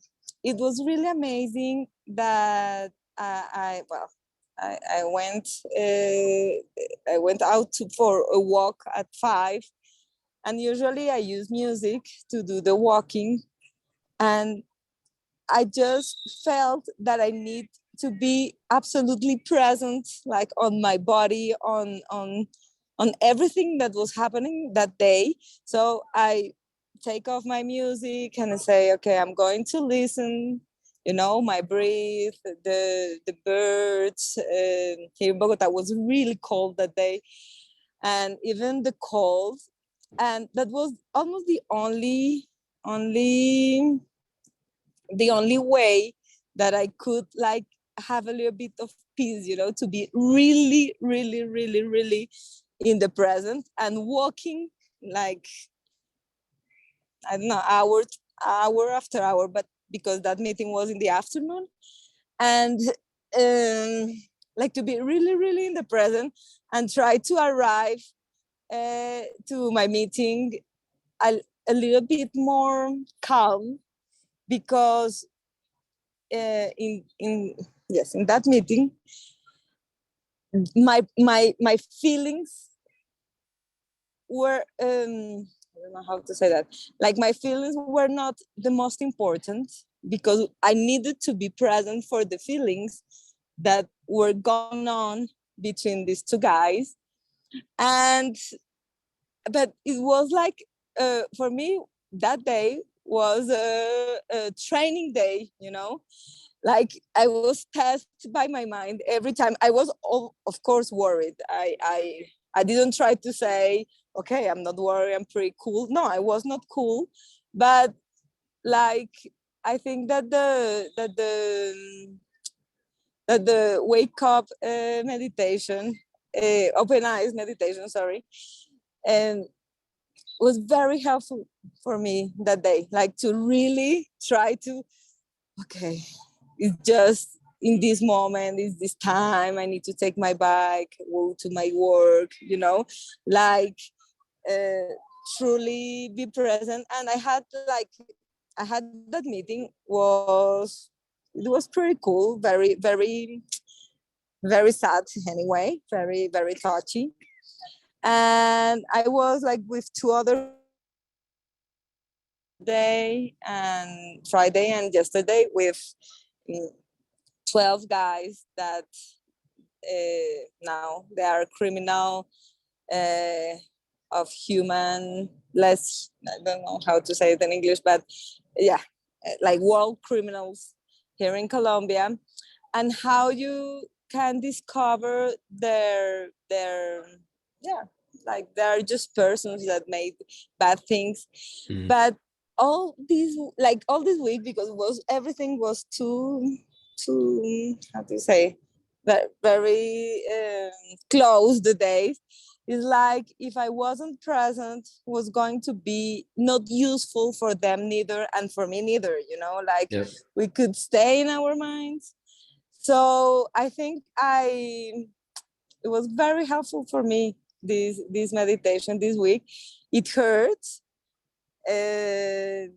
it was really amazing that I went out for a walk at 5, and usually I use music to do the walking, and I just felt that I need to be absolutely present, like on my body, on everything that was happening that day. So I take off my music and I say, okay, I'm going to listen, my breath, the birds. Here in Bogota was really cold that day, and even the cold. And that was almost the only way that I could like have a little bit of peace, to be really, really, really, really in the present, and walking like, I don't know, hour after hour, but because that meeting was in the afternoon, and like to be really, really in the present and try to arrive to my meeting a little bit more calm, because in that meeting, my feelings were I don't know how to say that. Like my feelings were not the most important, because I needed to be present for the feelings that were going on between these two guys. But it was like, for me, that day was a training day, like I was tested by my mind every time. I was, of course, worried. I didn't try to say, okay, I'm not worried, I'm pretty cool. No, I was not cool. But like, I think that the wake up meditation, open eyes meditation, sorry, and was very helpful for me that day, like to really try to, okay, it's just in this moment, it's this time, I need to take my bike, go to my work, like truly be present. And I had that meeting, it was pretty cool, very, very, very sad anyway, very, very touchy. And I was like with two other day and Friday and yesterday with 12 guys that now they are criminal of human, less, I don't know how to say it in English, but yeah, like world criminals here in Colombia, and how you can discover their yeah, like they're just persons that made bad things. But all this week, because everything was too how to say, very close the days, It's like if I wasn't present, was going to be not useful for them neither, and for me neither, you know, like Yep. we could stay in our minds. So I think it was very helpful for me, this meditation this week. It hurts, but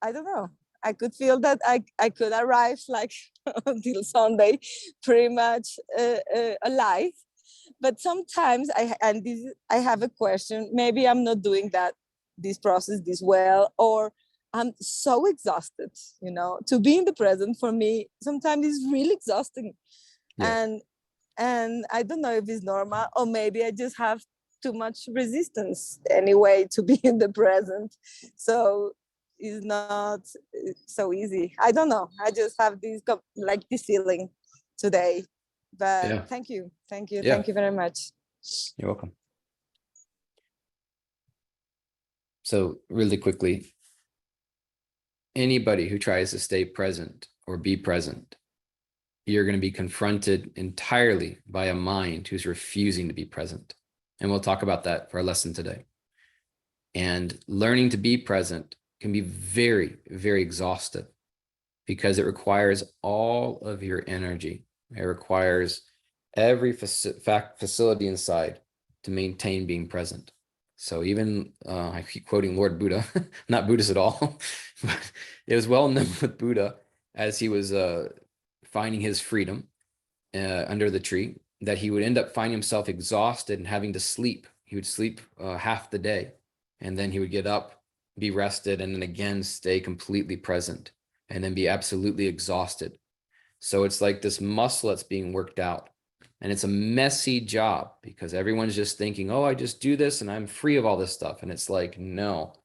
I don't know. I could feel that I could arrive like until Sunday pretty much alive. But sometimes I have a question. Maybe I'm not doing this process this well, or I'm so exhausted, you know, to be in the present for me sometimes is really exhausting. Yeah. And I don't know if it's normal, or maybe I just have too much resistance anyway to be in the present. So it's not so easy. I don't know. I just have this feeling today. But Yeah. thank you. Yeah. Thank you very much. You're welcome. So really quickly, anybody who tries to stay present or be present, you're going to be confronted entirely by a mind who's refusing to be present. And we'll talk about that for our lesson today. And learning to be present can be very, very exhaustive because it requires all of your energy. It requires every facility inside to maintain being present. So even, I keep quoting Lord Buddha, not Buddhist at all, but it was well known with Buddha as he was finding his freedom under the tree, that he would end up finding himself exhausted and having to sleep. He would sleep half the day, and then he would get up, be rested, and then again stay completely present, and then be absolutely exhausted. So it's like this muscle that's being worked out. And it's a messy job because everyone's just thinking, oh, I just do this and I'm free of all this stuff. And it's like, no,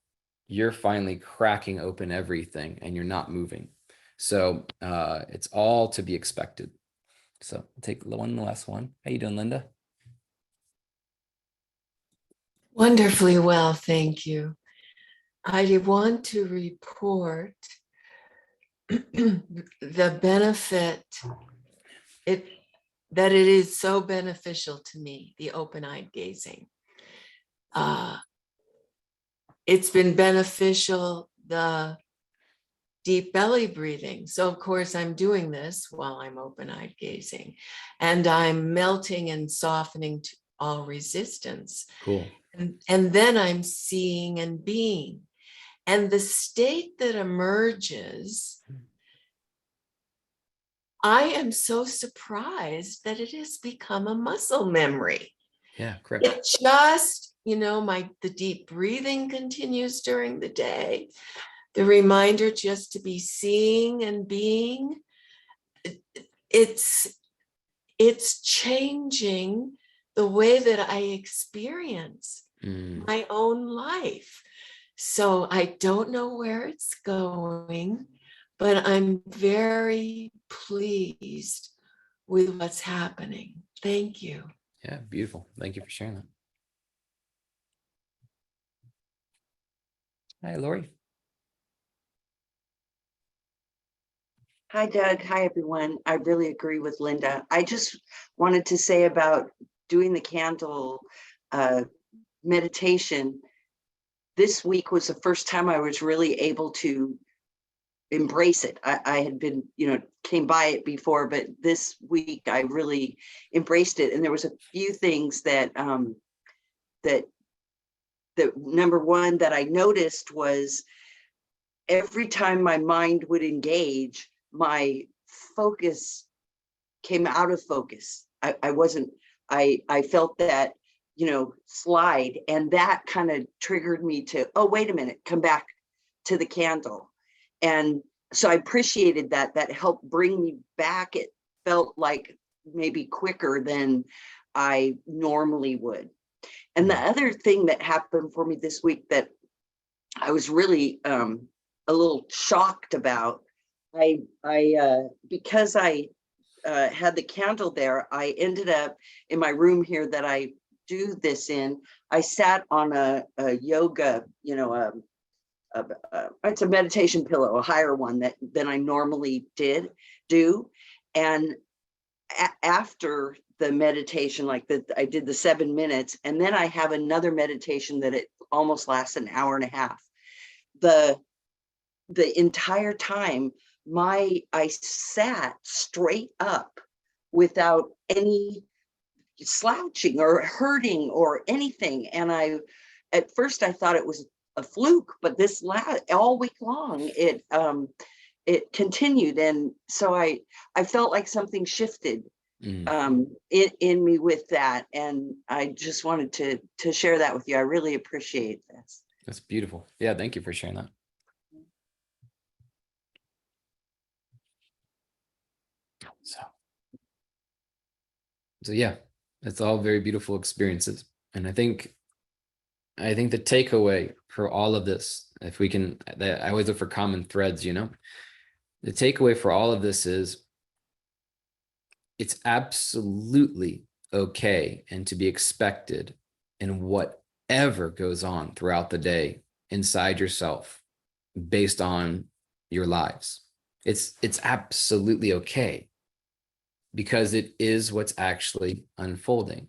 you're finally cracking open everything and you're not moving. So it's all to be expected. So I'll take the last one. How you doing, Linda? Wonderfully well, thank you. I want to report the benefit that it is so beneficial to me, the open-eyed gazing. It's been beneficial, the deep belly breathing. So of course I'm doing this while I'm open-eyed gazing, and I'm melting and softening to all resistance. Cool. And then I'm seeing and being. And the state that emerges, I am so surprised that it has become a muscle memory. Yeah, correct. It just, the deep breathing continues during the day. The reminder just to be seeing and being. It's changing the way that I experience my own life. So I don't know where it's going, but I'm very pleased with what's happening. Thank you. Yeah, beautiful. Thank you for sharing that. Hi, Lori. Hi, Doug. Hi, everyone. I really agree with Linda. I just wanted to say about doing the candle meditation. This week was the first time I was really able to embrace it. I had been, came by it before, but this week I really embraced it. And there was a few things that number one that I noticed was every time my mind would engage, my focus came out of focus. I felt that, slide, and that kind of triggered me to, oh, wait a minute, come back to the candle. And so I appreciated that helped bring me back. It felt like maybe quicker than I normally would. And the other thing that happened for me this week that I was really a little shocked about, because I had the candle there, I ended up in my room here that I do this in. I sat on a yoga, it's a meditation pillow, a higher one than I normally do. And after the meditation, like that I did the 7 minutes, and then I have another meditation that it almost lasts an hour and a half. The entire time I sat straight up without any slouching or hurting or anything. And at first I thought it was a fluke, but this all week long, it continued. And so I felt like something shifted in me with that. And I just wanted to share that with you. I really appreciate this. That's beautiful. Yeah, thank you for sharing that. So yeah, it's all very beautiful experiences. And I think the takeaway for all of this, if we can, I always look for common threads, you know, the takeaway for all of this is it's absolutely okay and to be expected in whatever goes on throughout the day inside yourself based on your lives. It's absolutely okay, because it is what's actually unfolding.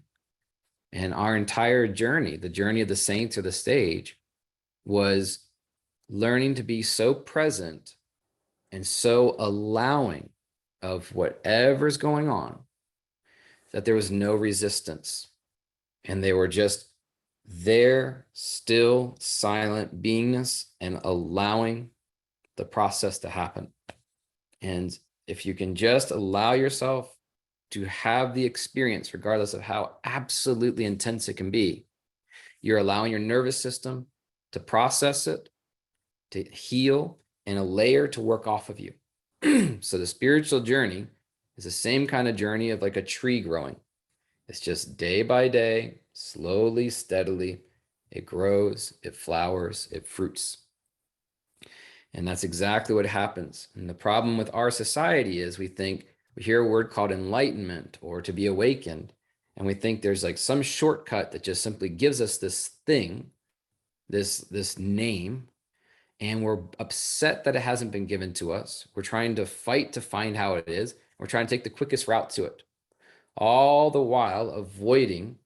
And our entire journey, the journey of the saints or the stage, was learning to be so present and so allowing of whatever's going on that there was no resistance. And they were just there, still, silent beingness, and allowing the process to happen. And if you can just allow yourself to have the experience, regardless of how absolutely intense it can be, you're allowing your nervous system to process it, to heal, and a layer to work off of you. So the spiritual journey is the same kind of journey of like a tree growing. It's just day by day, slowly, steadily, it grows, it flowers, it fruits. And that's exactly what happens. And the problem with our society is we hear a word called enlightenment or to be awakened, and we think there's like some shortcut that just simply gives us this thing, this name, and we're upset that it hasn't been given to us. We're trying to fight to find how it is. We're trying to take the quickest route to it, all the while avoiding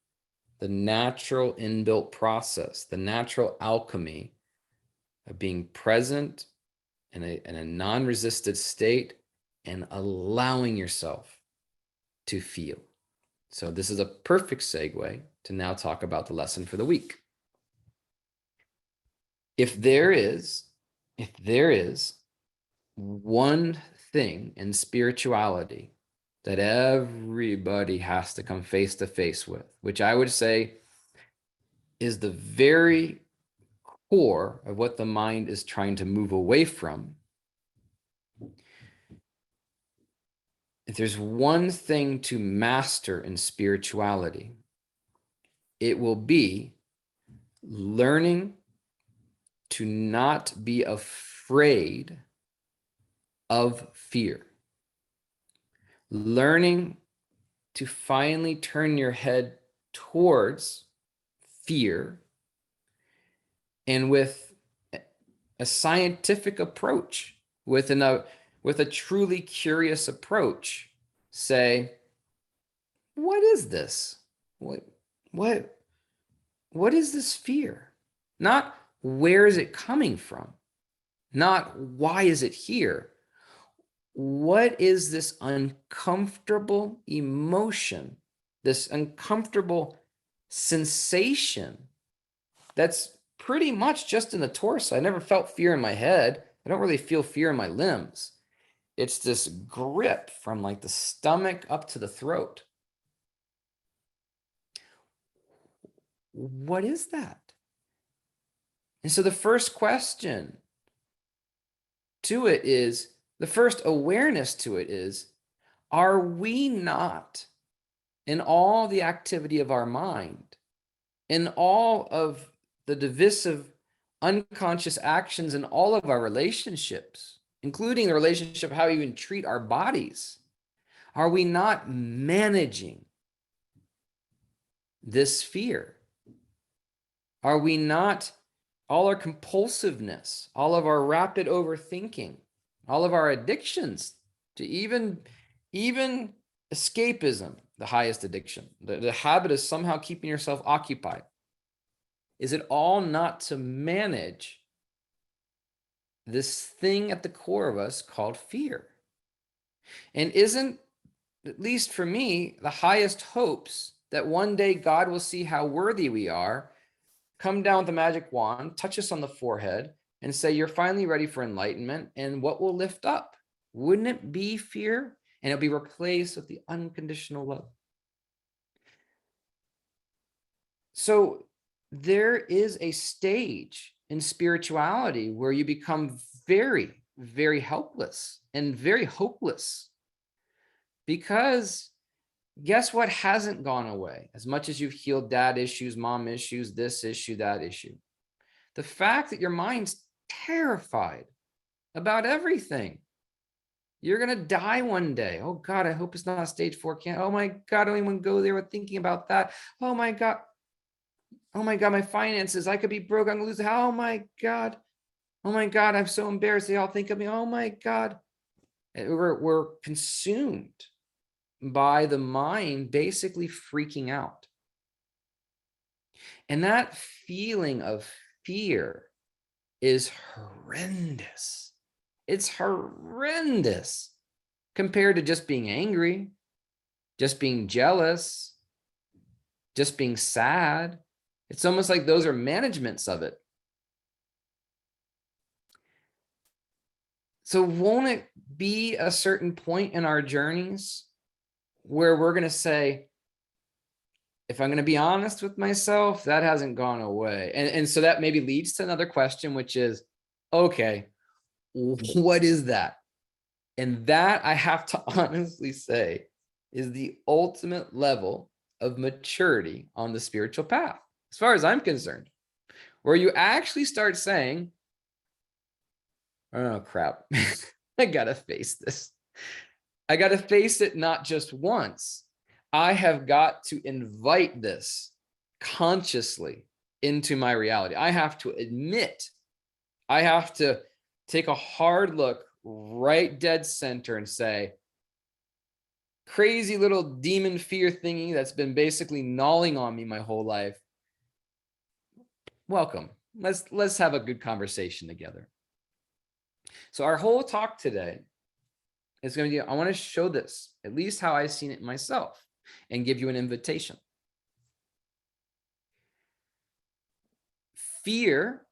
the natural inbuilt process, the natural alchemy of being present in a non-resisted state and allowing yourself to feel. So this is a perfect segue to now talk about the lesson for the week. If there is one thing in spirituality that everybody has to come face to face with, which I would say is the very core of what the mind is trying to move away from, if there's one thing to master in spirituality, it will be learning to not be afraid of fear. Learning to finally turn your head towards fear, and with a scientific approach, with a truly curious approach, say, what is this? What is this fear? Not where is it coming from? Not why is it here? What is this uncomfortable emotion, this uncomfortable sensation that's pretty much just in the torso? I never felt fear in my head. I don't really feel fear in my limbs. It's this grip from like the stomach up to the throat. What is that? And so the first question to it is, the first awareness to it is, are we not, in all the activity of our mind, in all of the divisive unconscious actions in all of our relationships, including the relationship how we even treat our bodies, are we not managing this fear? Are we not, all our compulsiveness, all of our rapid overthinking, all of our addictions to even escapism, the highest addiction. The habit is somehow keeping yourself occupied. Is it all not to manage this thing at the core of us called fear? And isn't, at least for me, the highest hopes that one day God will see how worthy we are, come down with a magic wand, touch us on the forehead, and say, you're finally ready for enlightenment, and what will lift up? Wouldn't it be fear? And it'll be replaced with the unconditional love. So there is a stage in spirituality where you become very, very helpless and very hopeless, because guess what hasn't gone away? As much as you've healed dad issues, mom issues, this issue, that issue, the fact that your mind's terrified about everything. You're going to die one day. Oh God, I hope it's not a stage 4 cancer. Oh my God, I don't even go there with thinking about that. Oh my God. Oh my God, my finances, I could be broke. I'm going to lose the house. Oh my God. Oh my God, I'm so embarrassed. They all think of me. Oh my God. We're consumed by the mind basically freaking out. And that feeling of fear is horrendous. It's horrendous compared to just being angry, just being jealous, just being sad. It's almost like those are managements of it. So won't it be a certain point in our journeys where we're going to say, if I'm going to be honest with myself, that hasn't gone away. And so that maybe leads to another question, which is, okay, what is that? And that, I have to honestly say, is the ultimate level of maturity on the spiritual path, as far as I'm concerned, where you actually start saying, oh crap, I gotta face this. I gotta face it not just once. I have got to invite this consciously into my reality. I have to admit, I have to take a hard look right dead center and say, crazy little demon fear thingy that's been basically gnawing on me my whole life. Welcome. Let's have a good conversation together. So our whole talk today is going to be, I want to show this, at least how I've seen it myself, and give you an invitation. Fear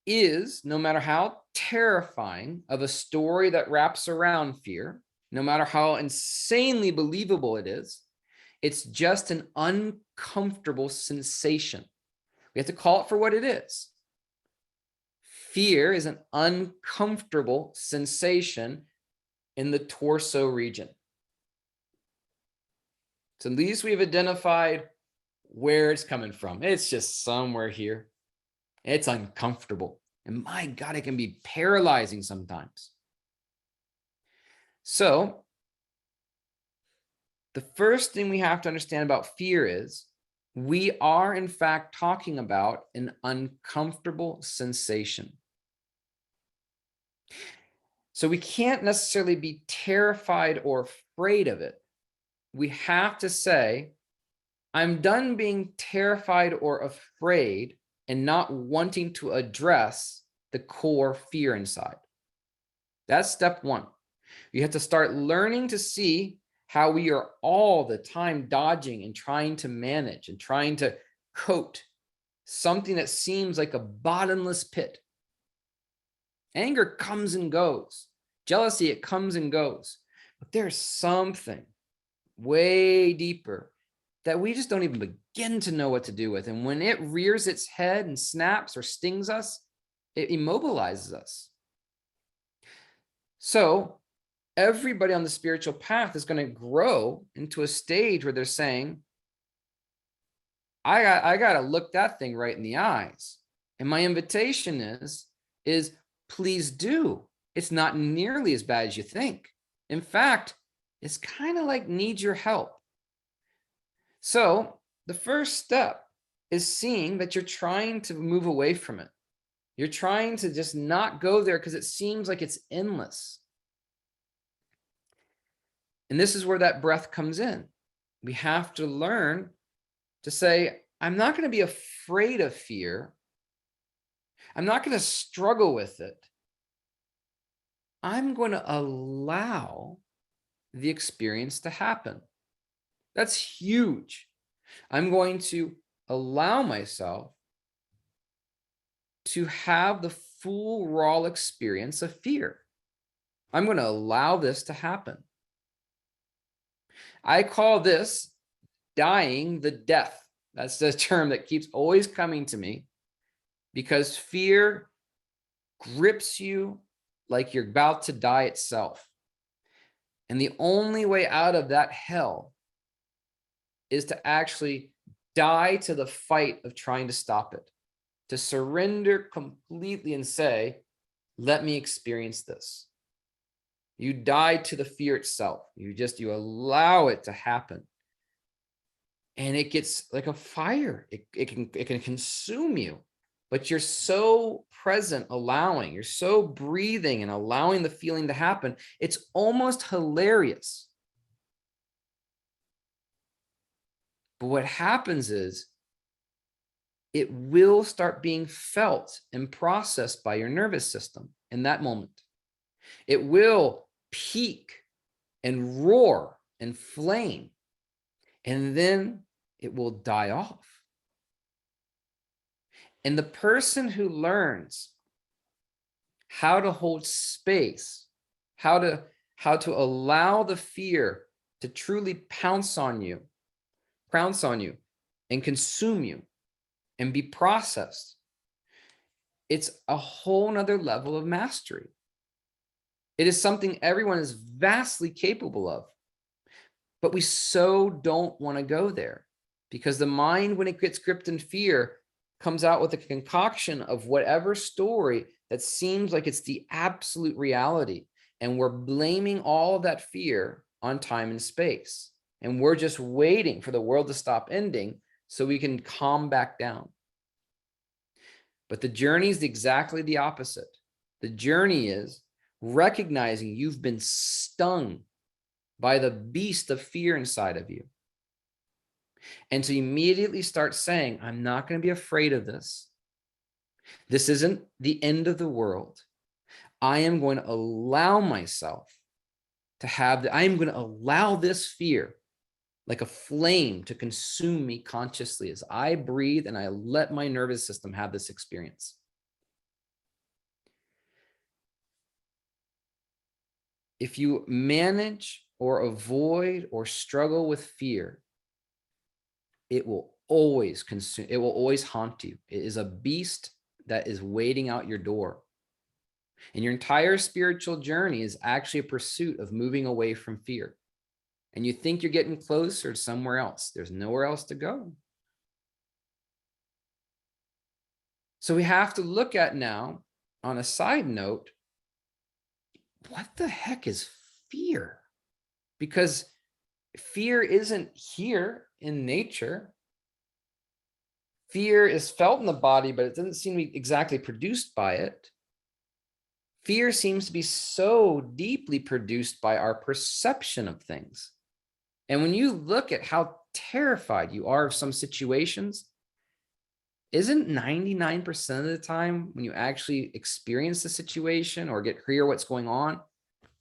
is, no matter how terrifying of a story that wraps around fear, no matter how insanely believable it is, it's just an uncomfortable sensation. We have to call it for what it is. Fear is an uncomfortable sensation in the torso region. So at least we've identified where it's coming from. It's just somewhere here. It's uncomfortable. And my God, it can be paralyzing sometimes. So the first thing we have to understand about fear is we are in fact talking about an uncomfortable sensation. So we can't necessarily be terrified or afraid of it. We have to say, I'm done being terrified or afraid and not wanting to address the core fear inside. That's step one. You have to start learning to see how we are all the time dodging and trying to manage and trying to coat something that seems like a bottomless pit. Anger comes and goes. Jealousy, it comes and goes. But there's something way deeper that we just don't even begin to know what to do with. And when it rears its head and snaps or stings us, it immobilizes us. So everybody on the spiritual path is going to grow into a stage where they're saying, I got to look that thing right in the eyes. And my invitation is please do. It's not nearly as bad as you think. In fact, it's kind of like needs your help. So the first step is seeing that you're trying to move away from it. You're trying to just not go there because it seems like it's endless. And this is where that breath comes in. we have to learn to say, I'm not going to be afraid of fear. I'm not going to struggle with it. I'm going to allow the experience to happen. That's huge. I'm going to allow myself to have the full raw experience of fear. I'm going to allow this to happen. I call this dying the death. That's the term that keeps always coming to me, because fear grips you like you're about to die itself. And the only way out of that hell is to actually die to the fight of trying to stop it, to surrender completely and say, let me experience this. You die to the fear itself. You allow it to happen. And it gets like a fire. It can consume you, but you're so present, allowing, you're so breathing and allowing the feeling to happen. It's almost hilarious. But what happens is it will start being felt and processed by your nervous system in that moment. It will peak and roar and flame, and then it will die off. And the person who learns how to hold space, how to allow the fear to truly pounce on you and consume you and be processed, it's a whole nother level of mastery. It is something everyone is vastly capable of, but we so don't want to go there, because the mind, when it gets gripped in fear, comes out with a concoction of whatever story that seems like it's the absolute reality. And we're blaming all of that fear on time and space. And we're just waiting for the world to stop ending so we can calm back down. But the journey is exactly the opposite. The journey is recognizing you've been stung by the beast of fear inside of you. And to immediately start saying, I'm not going to be afraid of this. This isn't the end of the world. I am going to allow myself to I am going to allow this fear like a flame to consume me consciously as I breathe and I let my nervous system have this experience. If you manage or avoid or struggle with fear, it will always consume, it will always haunt you. It is a beast that is waiting out your door. And your entire spiritual journey is actually a pursuit of moving away from fear. And you think you're getting closer to somewhere else. There's nowhere else to go. So we have to look at now, on a side note, what the heck is fear? Because fear isn't here in nature. Fear is felt in the body, but it doesn't seem to be exactly produced by it. Fear seems to be so deeply produced by our perception of things. And when you look at how terrified you are of some situations, isn't 99% of the time when you actually experience the situation or hear what's going on,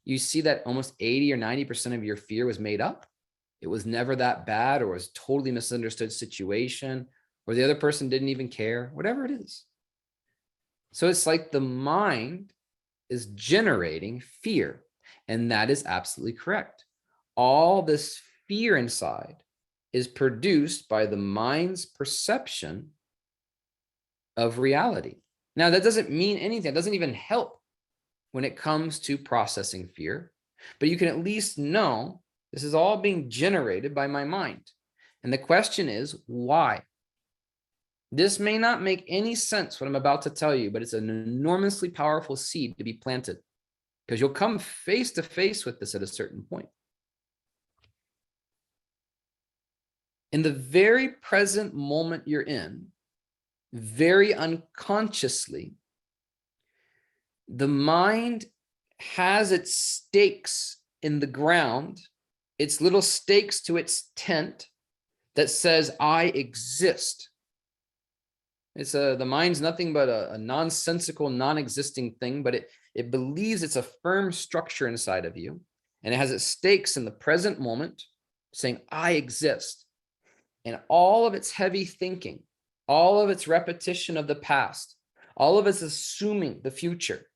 you see that almost 80 or 90% of your fear was made up? It was never that bad, or was totally misunderstood situation, or the other person didn't even care, whatever it is. So it's like the mind is generating fear, and that is absolutely correct. All this fear inside is produced by the mind's perception of reality. Now, that doesn't mean anything. It doesn't even help when it comes to processing fear, but you can at least know this is all being generated by my mind. And the question is, why? This may not make any sense what I'm about to tell you, but it's an enormously powerful seed to be planted, because you'll come face to face with this at a certain point. In the very present moment you're in, very unconsciously, the mind has its stakes in the ground its little stakes to its tent that says, I exist. It's the mind's nothing but a nonsensical, non-existing thing, but it believes it's a firm structure inside of you, and it has its stakes in the present moment, saying, I exist. And all of its heavy thinking, all of its repetition of the past, all of its assuming the future,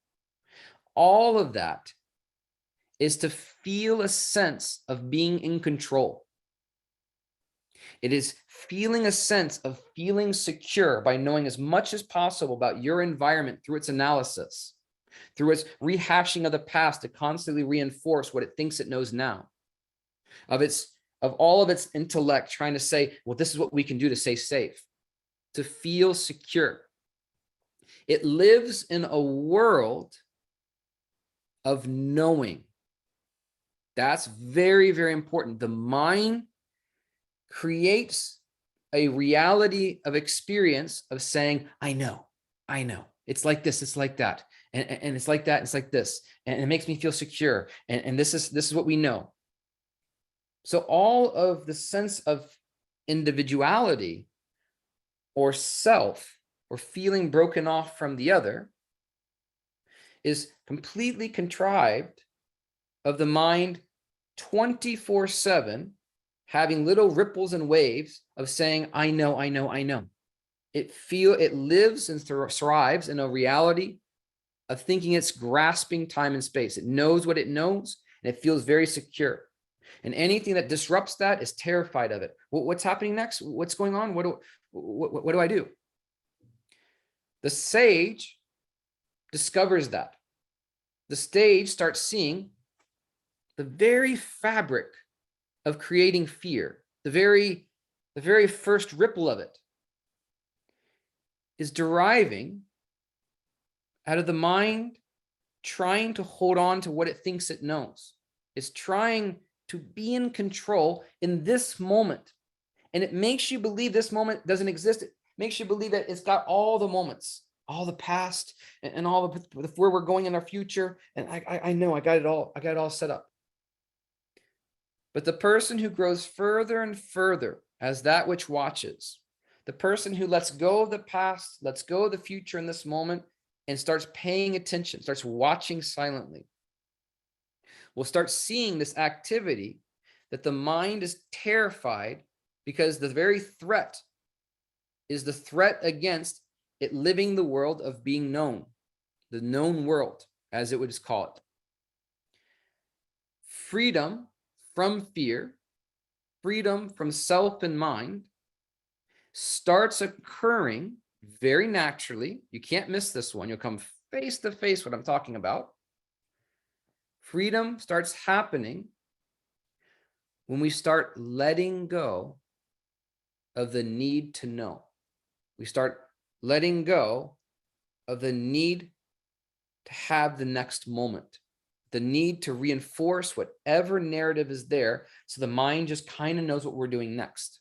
all of that is to feel a sense of being in control. It is feeling a sense of feeling secure by knowing as much as possible about your environment through its analysis, through its rehashing of the past to constantly reinforce what it thinks it knows now, of all of its intellect trying to say, well, this is what we can do to stay safe, to feel secure. It lives in a world of knowing. That's very, very important. The mind creates a reality of experience of saying, I know. It's like this, it's like that. And it's like that, it's like this. And it makes me feel secure. And this is what we know. So all of the sense of individuality or self or feeling broken off from the other is completely contrived of the mind 24/7 having little ripples and waves of saying, I know. It lives and thrives in a reality of thinking it's grasping time and space. It knows what it knows, and it feels very secure. And anything that disrupts that is terrified of it. What's happening next? What's going on? What do I do? The sage discovers that. The sage starts seeing the very fabric of creating fear, the very first ripple of it is deriving out of the mind trying to hold on to what it thinks it knows. It's trying to be in control in this moment. And it makes you believe this moment doesn't exist. It makes you believe that it's got all the moments, all the past, and all the where we're going in our future. And I know I got it all set up. But the person who grows further and further as that which watches, the person who lets go of the past, lets go of the future in this moment, and starts paying attention, starts watching silently, will start seeing this activity that the mind is terrified because the very threat is the threat against it living the world of being known, the known world, as it would call it. Freedom from fear, freedom from self and mind starts occurring very naturally. You can't miss this one. You'll come face to face what I'm talking about. Freedom starts happening when we start letting go of the need to know. We start letting go of the need to have the next moment, the need to reinforce whatever narrative is there so the mind just kind of knows what we're doing next.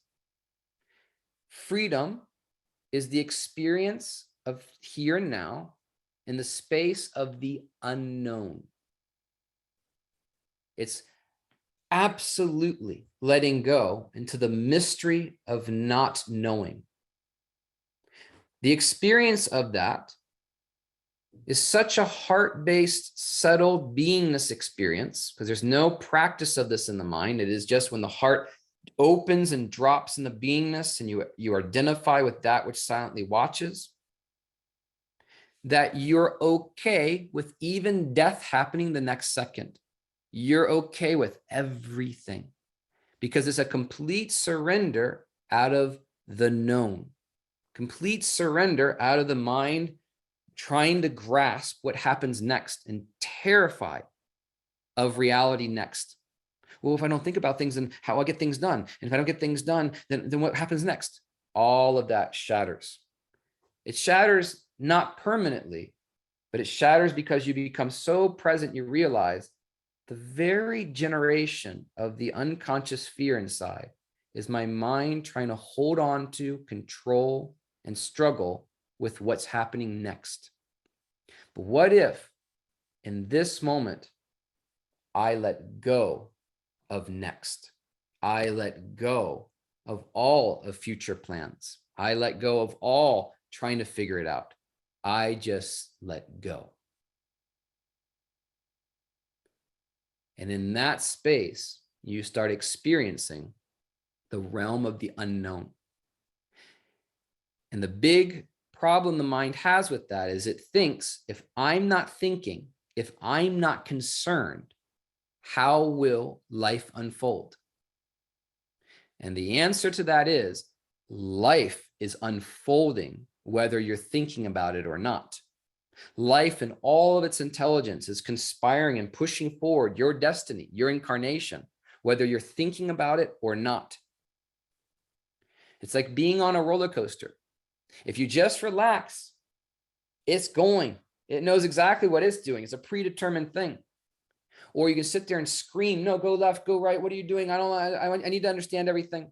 Freedom is the experience of here and now in the space of the unknown. It's absolutely letting go into the mystery of not knowing. The experience of that is such a heart-based, settled beingness experience, because there's no practice of this in the mind. It is just when the heart opens and drops in the beingness and you identify with that which silently watches, that you're okay with even death happening the next second. You're okay with everything because it's a complete surrender out of the known, complete surrender out of the mind trying to grasp what happens next and terrified of reality next. Well, if I don't think about things and how I get things done, and if I don't get things done, then what happens next? All of that shatters. It shatters not permanently, but it shatters because you become so present, you realize the very generation of the unconscious fear inside is my mind trying to hold on to, control, and struggle with what's happening next. But what if in this moment, I let go of next. I let go of all of future plans. I let go of all trying to figure it out. I just let go. And in that space, you start experiencing the realm of the unknown. And the big problem the mind has with that is it thinks, if I'm not thinking, if I'm not concerned, how will life unfold? And the answer to that is life is unfolding whether you're thinking about it or not. Life in all of its intelligence is conspiring and pushing forward your destiny, your incarnation, whether you're thinking about it or not. It's like being on a roller coaster. If you just relax, it's going. It knows exactly what it's doing. It's a predetermined thing. Or you can sit there and scream, no, go left, go right. What are you doing? I need to understand everything.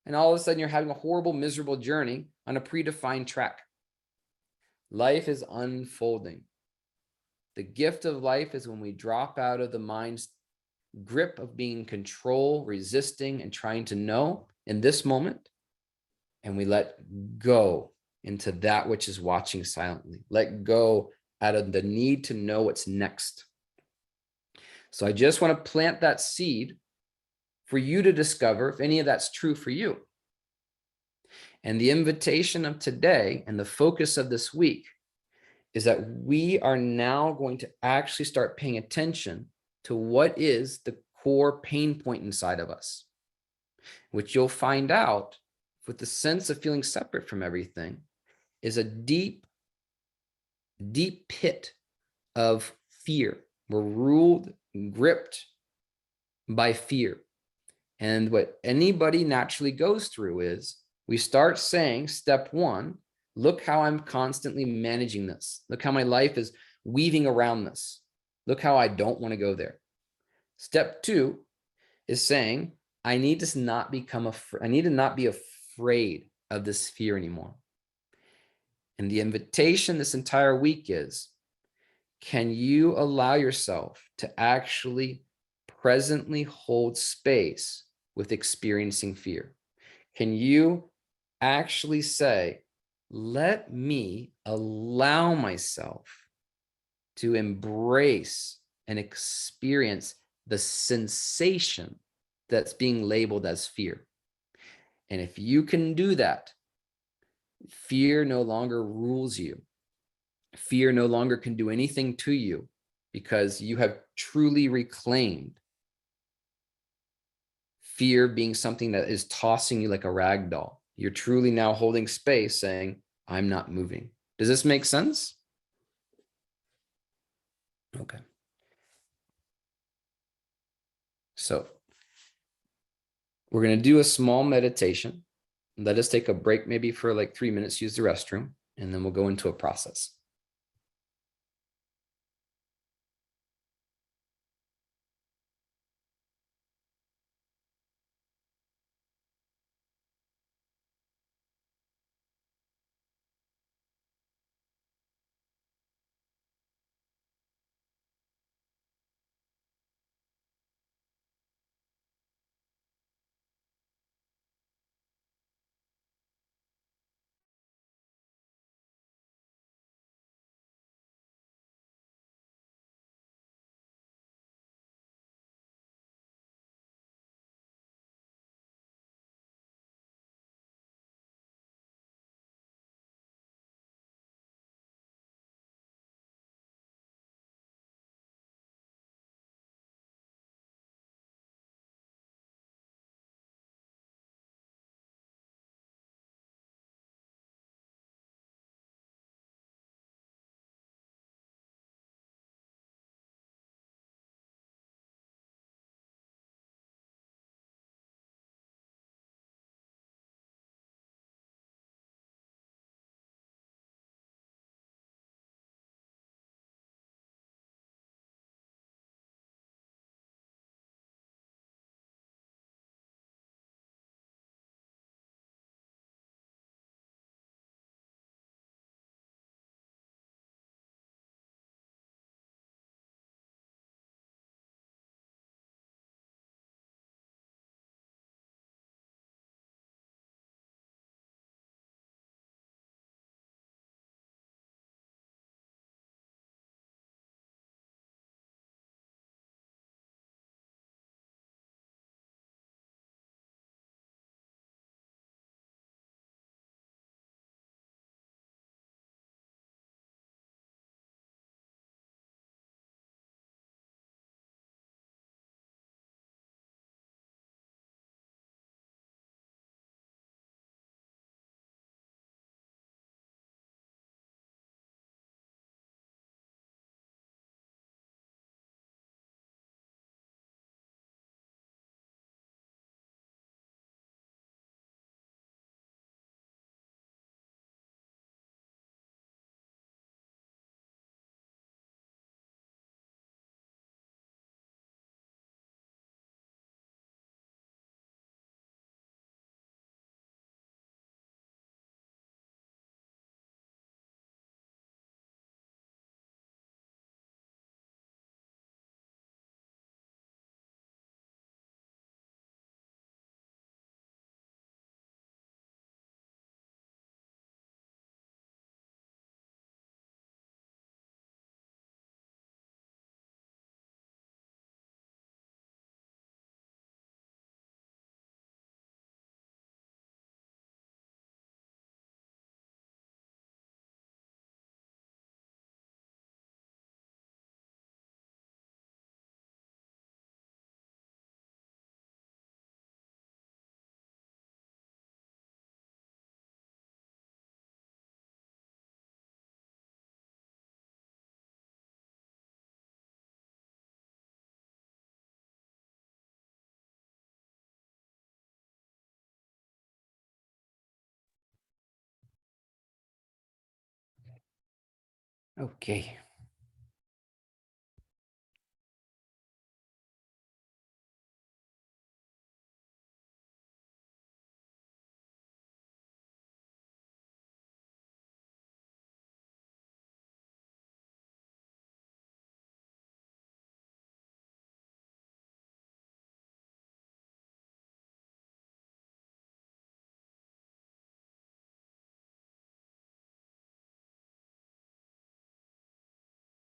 And all of a sudden you're having a horrible, miserable journey on a predefined track. Life is unfolding. The gift of life is when we drop out of the mind's grip of being in control, resisting, and trying to know in this moment. And we let go into that which is watching silently. Let go out of the need to know what's next. So I just want to plant that seed for you to discover if any of that's true for you. And the invitation of today and the focus of this week is that we are now going to actually start paying attention to what is the core pain point inside of us, which you'll find out with the sense of feeling separate from everything is a deep, deep pit of fear. We're ruled, gripped by fear. And what anybody naturally goes through is we start saying, step one, look how I'm constantly managing this. Look how my life is weaving around this. Look how I don't want to go there. Step two is saying, I need to not be afraid of this fear anymore. And the invitation this entire week is, can you allow yourself to actually presently hold space with experiencing fear? Can you actually say, let me allow myself to embrace and experience the sensation that's being labeled as fear? And if you can do that, fear no longer rules you. Fear no longer can do anything to you because you have truly reclaimed fear being something that is tossing you like a rag doll. You're truly now holding space saying, I'm not moving. Does this make sense? Okay. So we're going to do a small meditation. Let us take a break, maybe for like 3 minutes, use the restroom, and then we'll go into a process. Okay.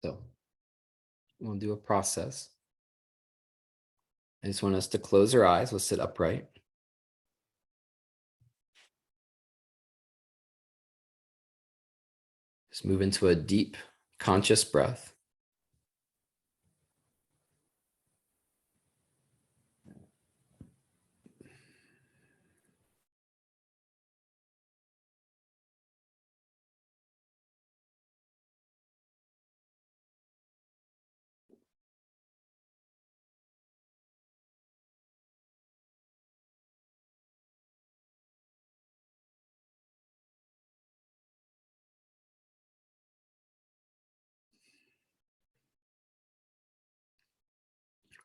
So we'll do a process. I just want us to close our eyes. We'll sit upright. Just move into a deep, conscious breath.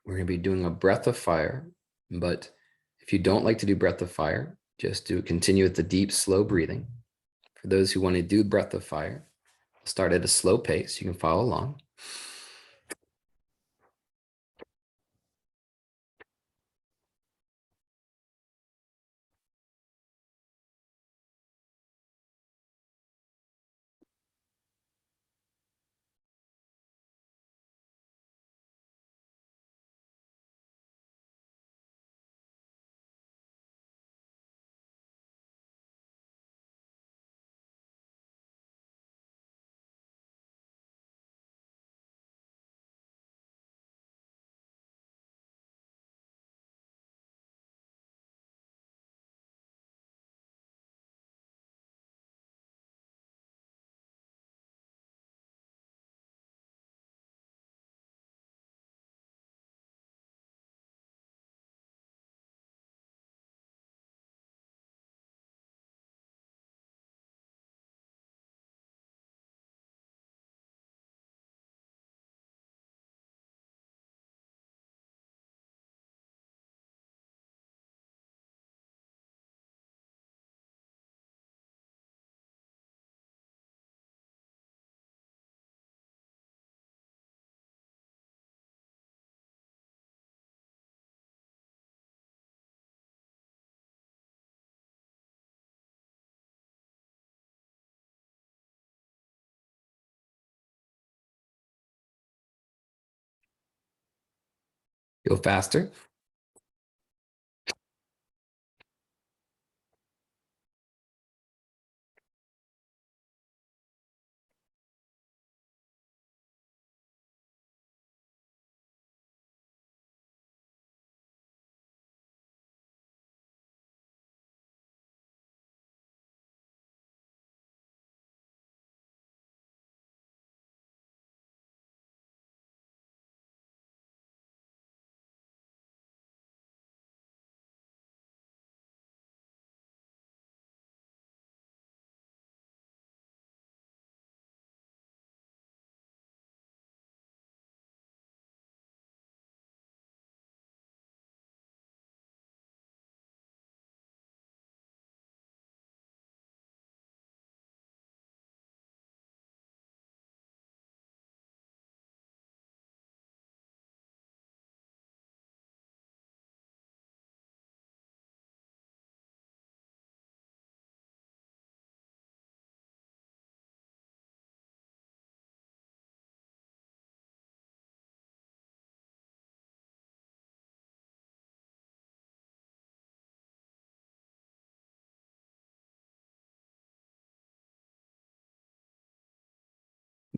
We're going to be doing a breath of fire, but if you don't like to do breath of fire, just continue with the deep, slow breathing. For those who want to do breath of fire, start at a slow pace. You can follow along. Go faster.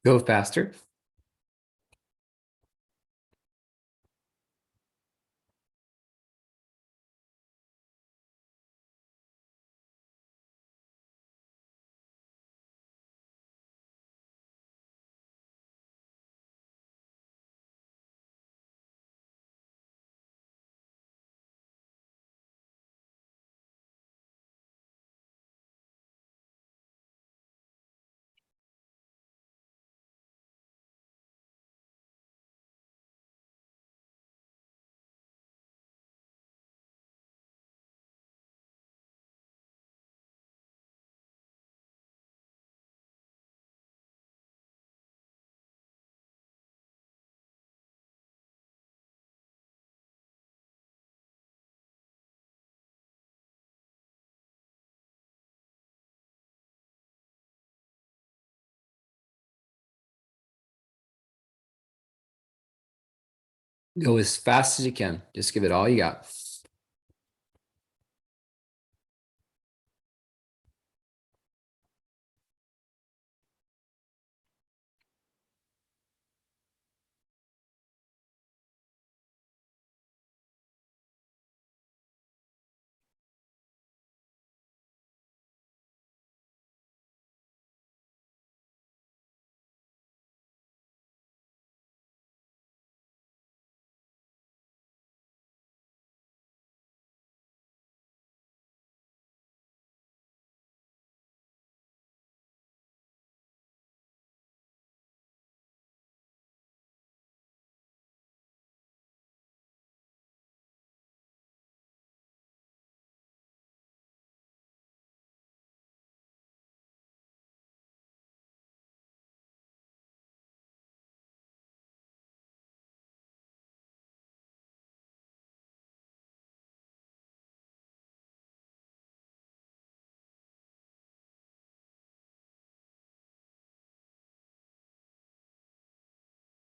Go faster. Go as fast as you can. Just give it all you got.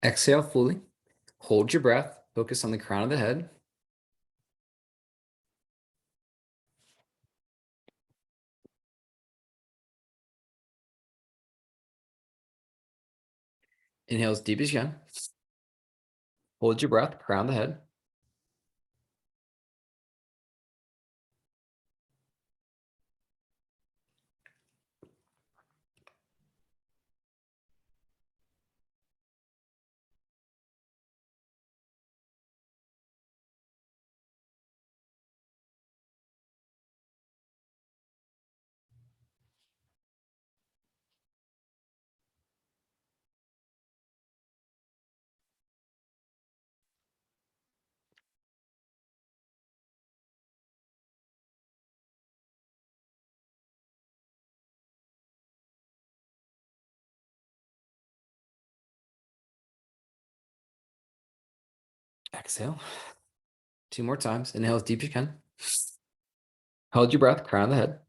Exhale fully. Hold your breath. Focus on the crown of the head. Inhale as deep as you can. Hold your breath, crown the head. Exhale. 2 more times. Inhale as deep as you can. Hold your breath, crown the head.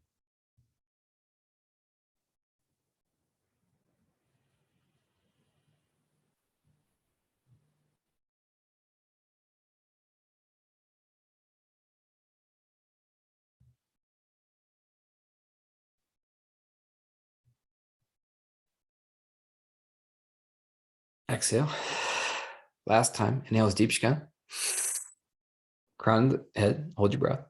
Exhale. Last time. Inhale as deep as you can. Crown the head. Hold your breath.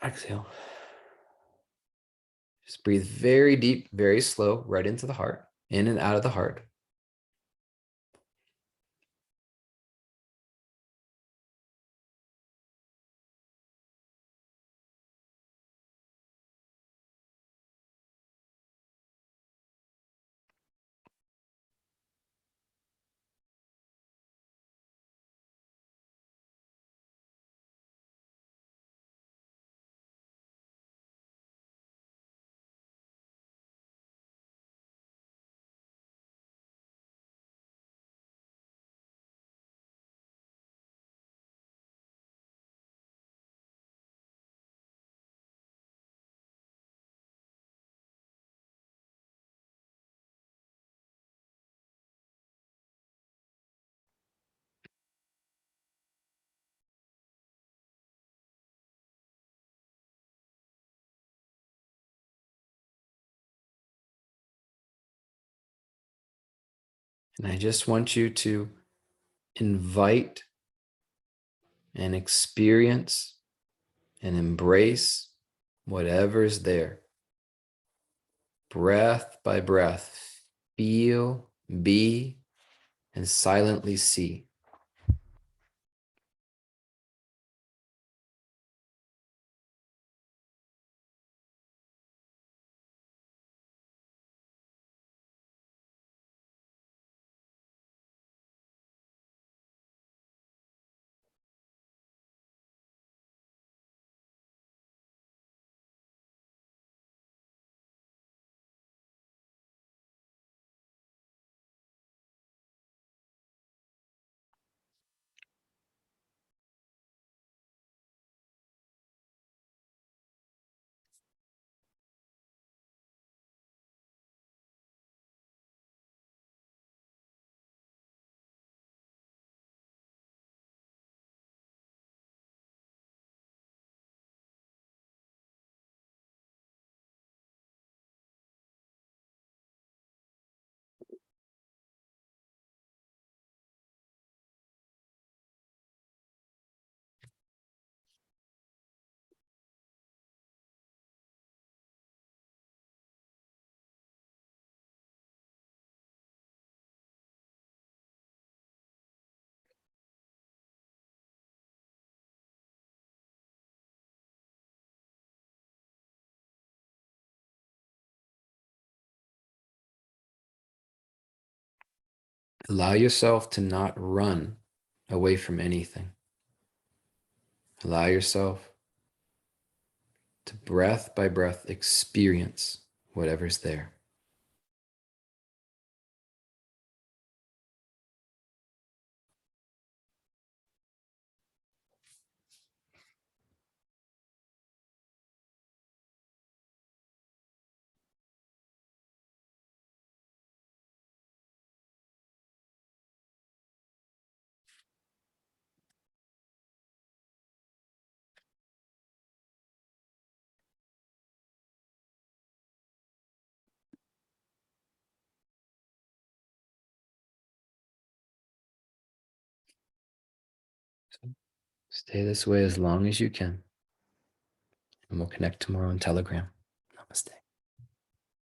Exhale. Just breathe very deep, very slow, right into the heart, in and out of the heart. And I just want you to invite and experience and embrace whatever's there. Breath by breath, feel, be, and silently see. Allow yourself to not run away from anything. Allow yourself to breath by breath experience whatever's there. Stay this way as long as you can. And we'll connect tomorrow on Telegram. Namaste.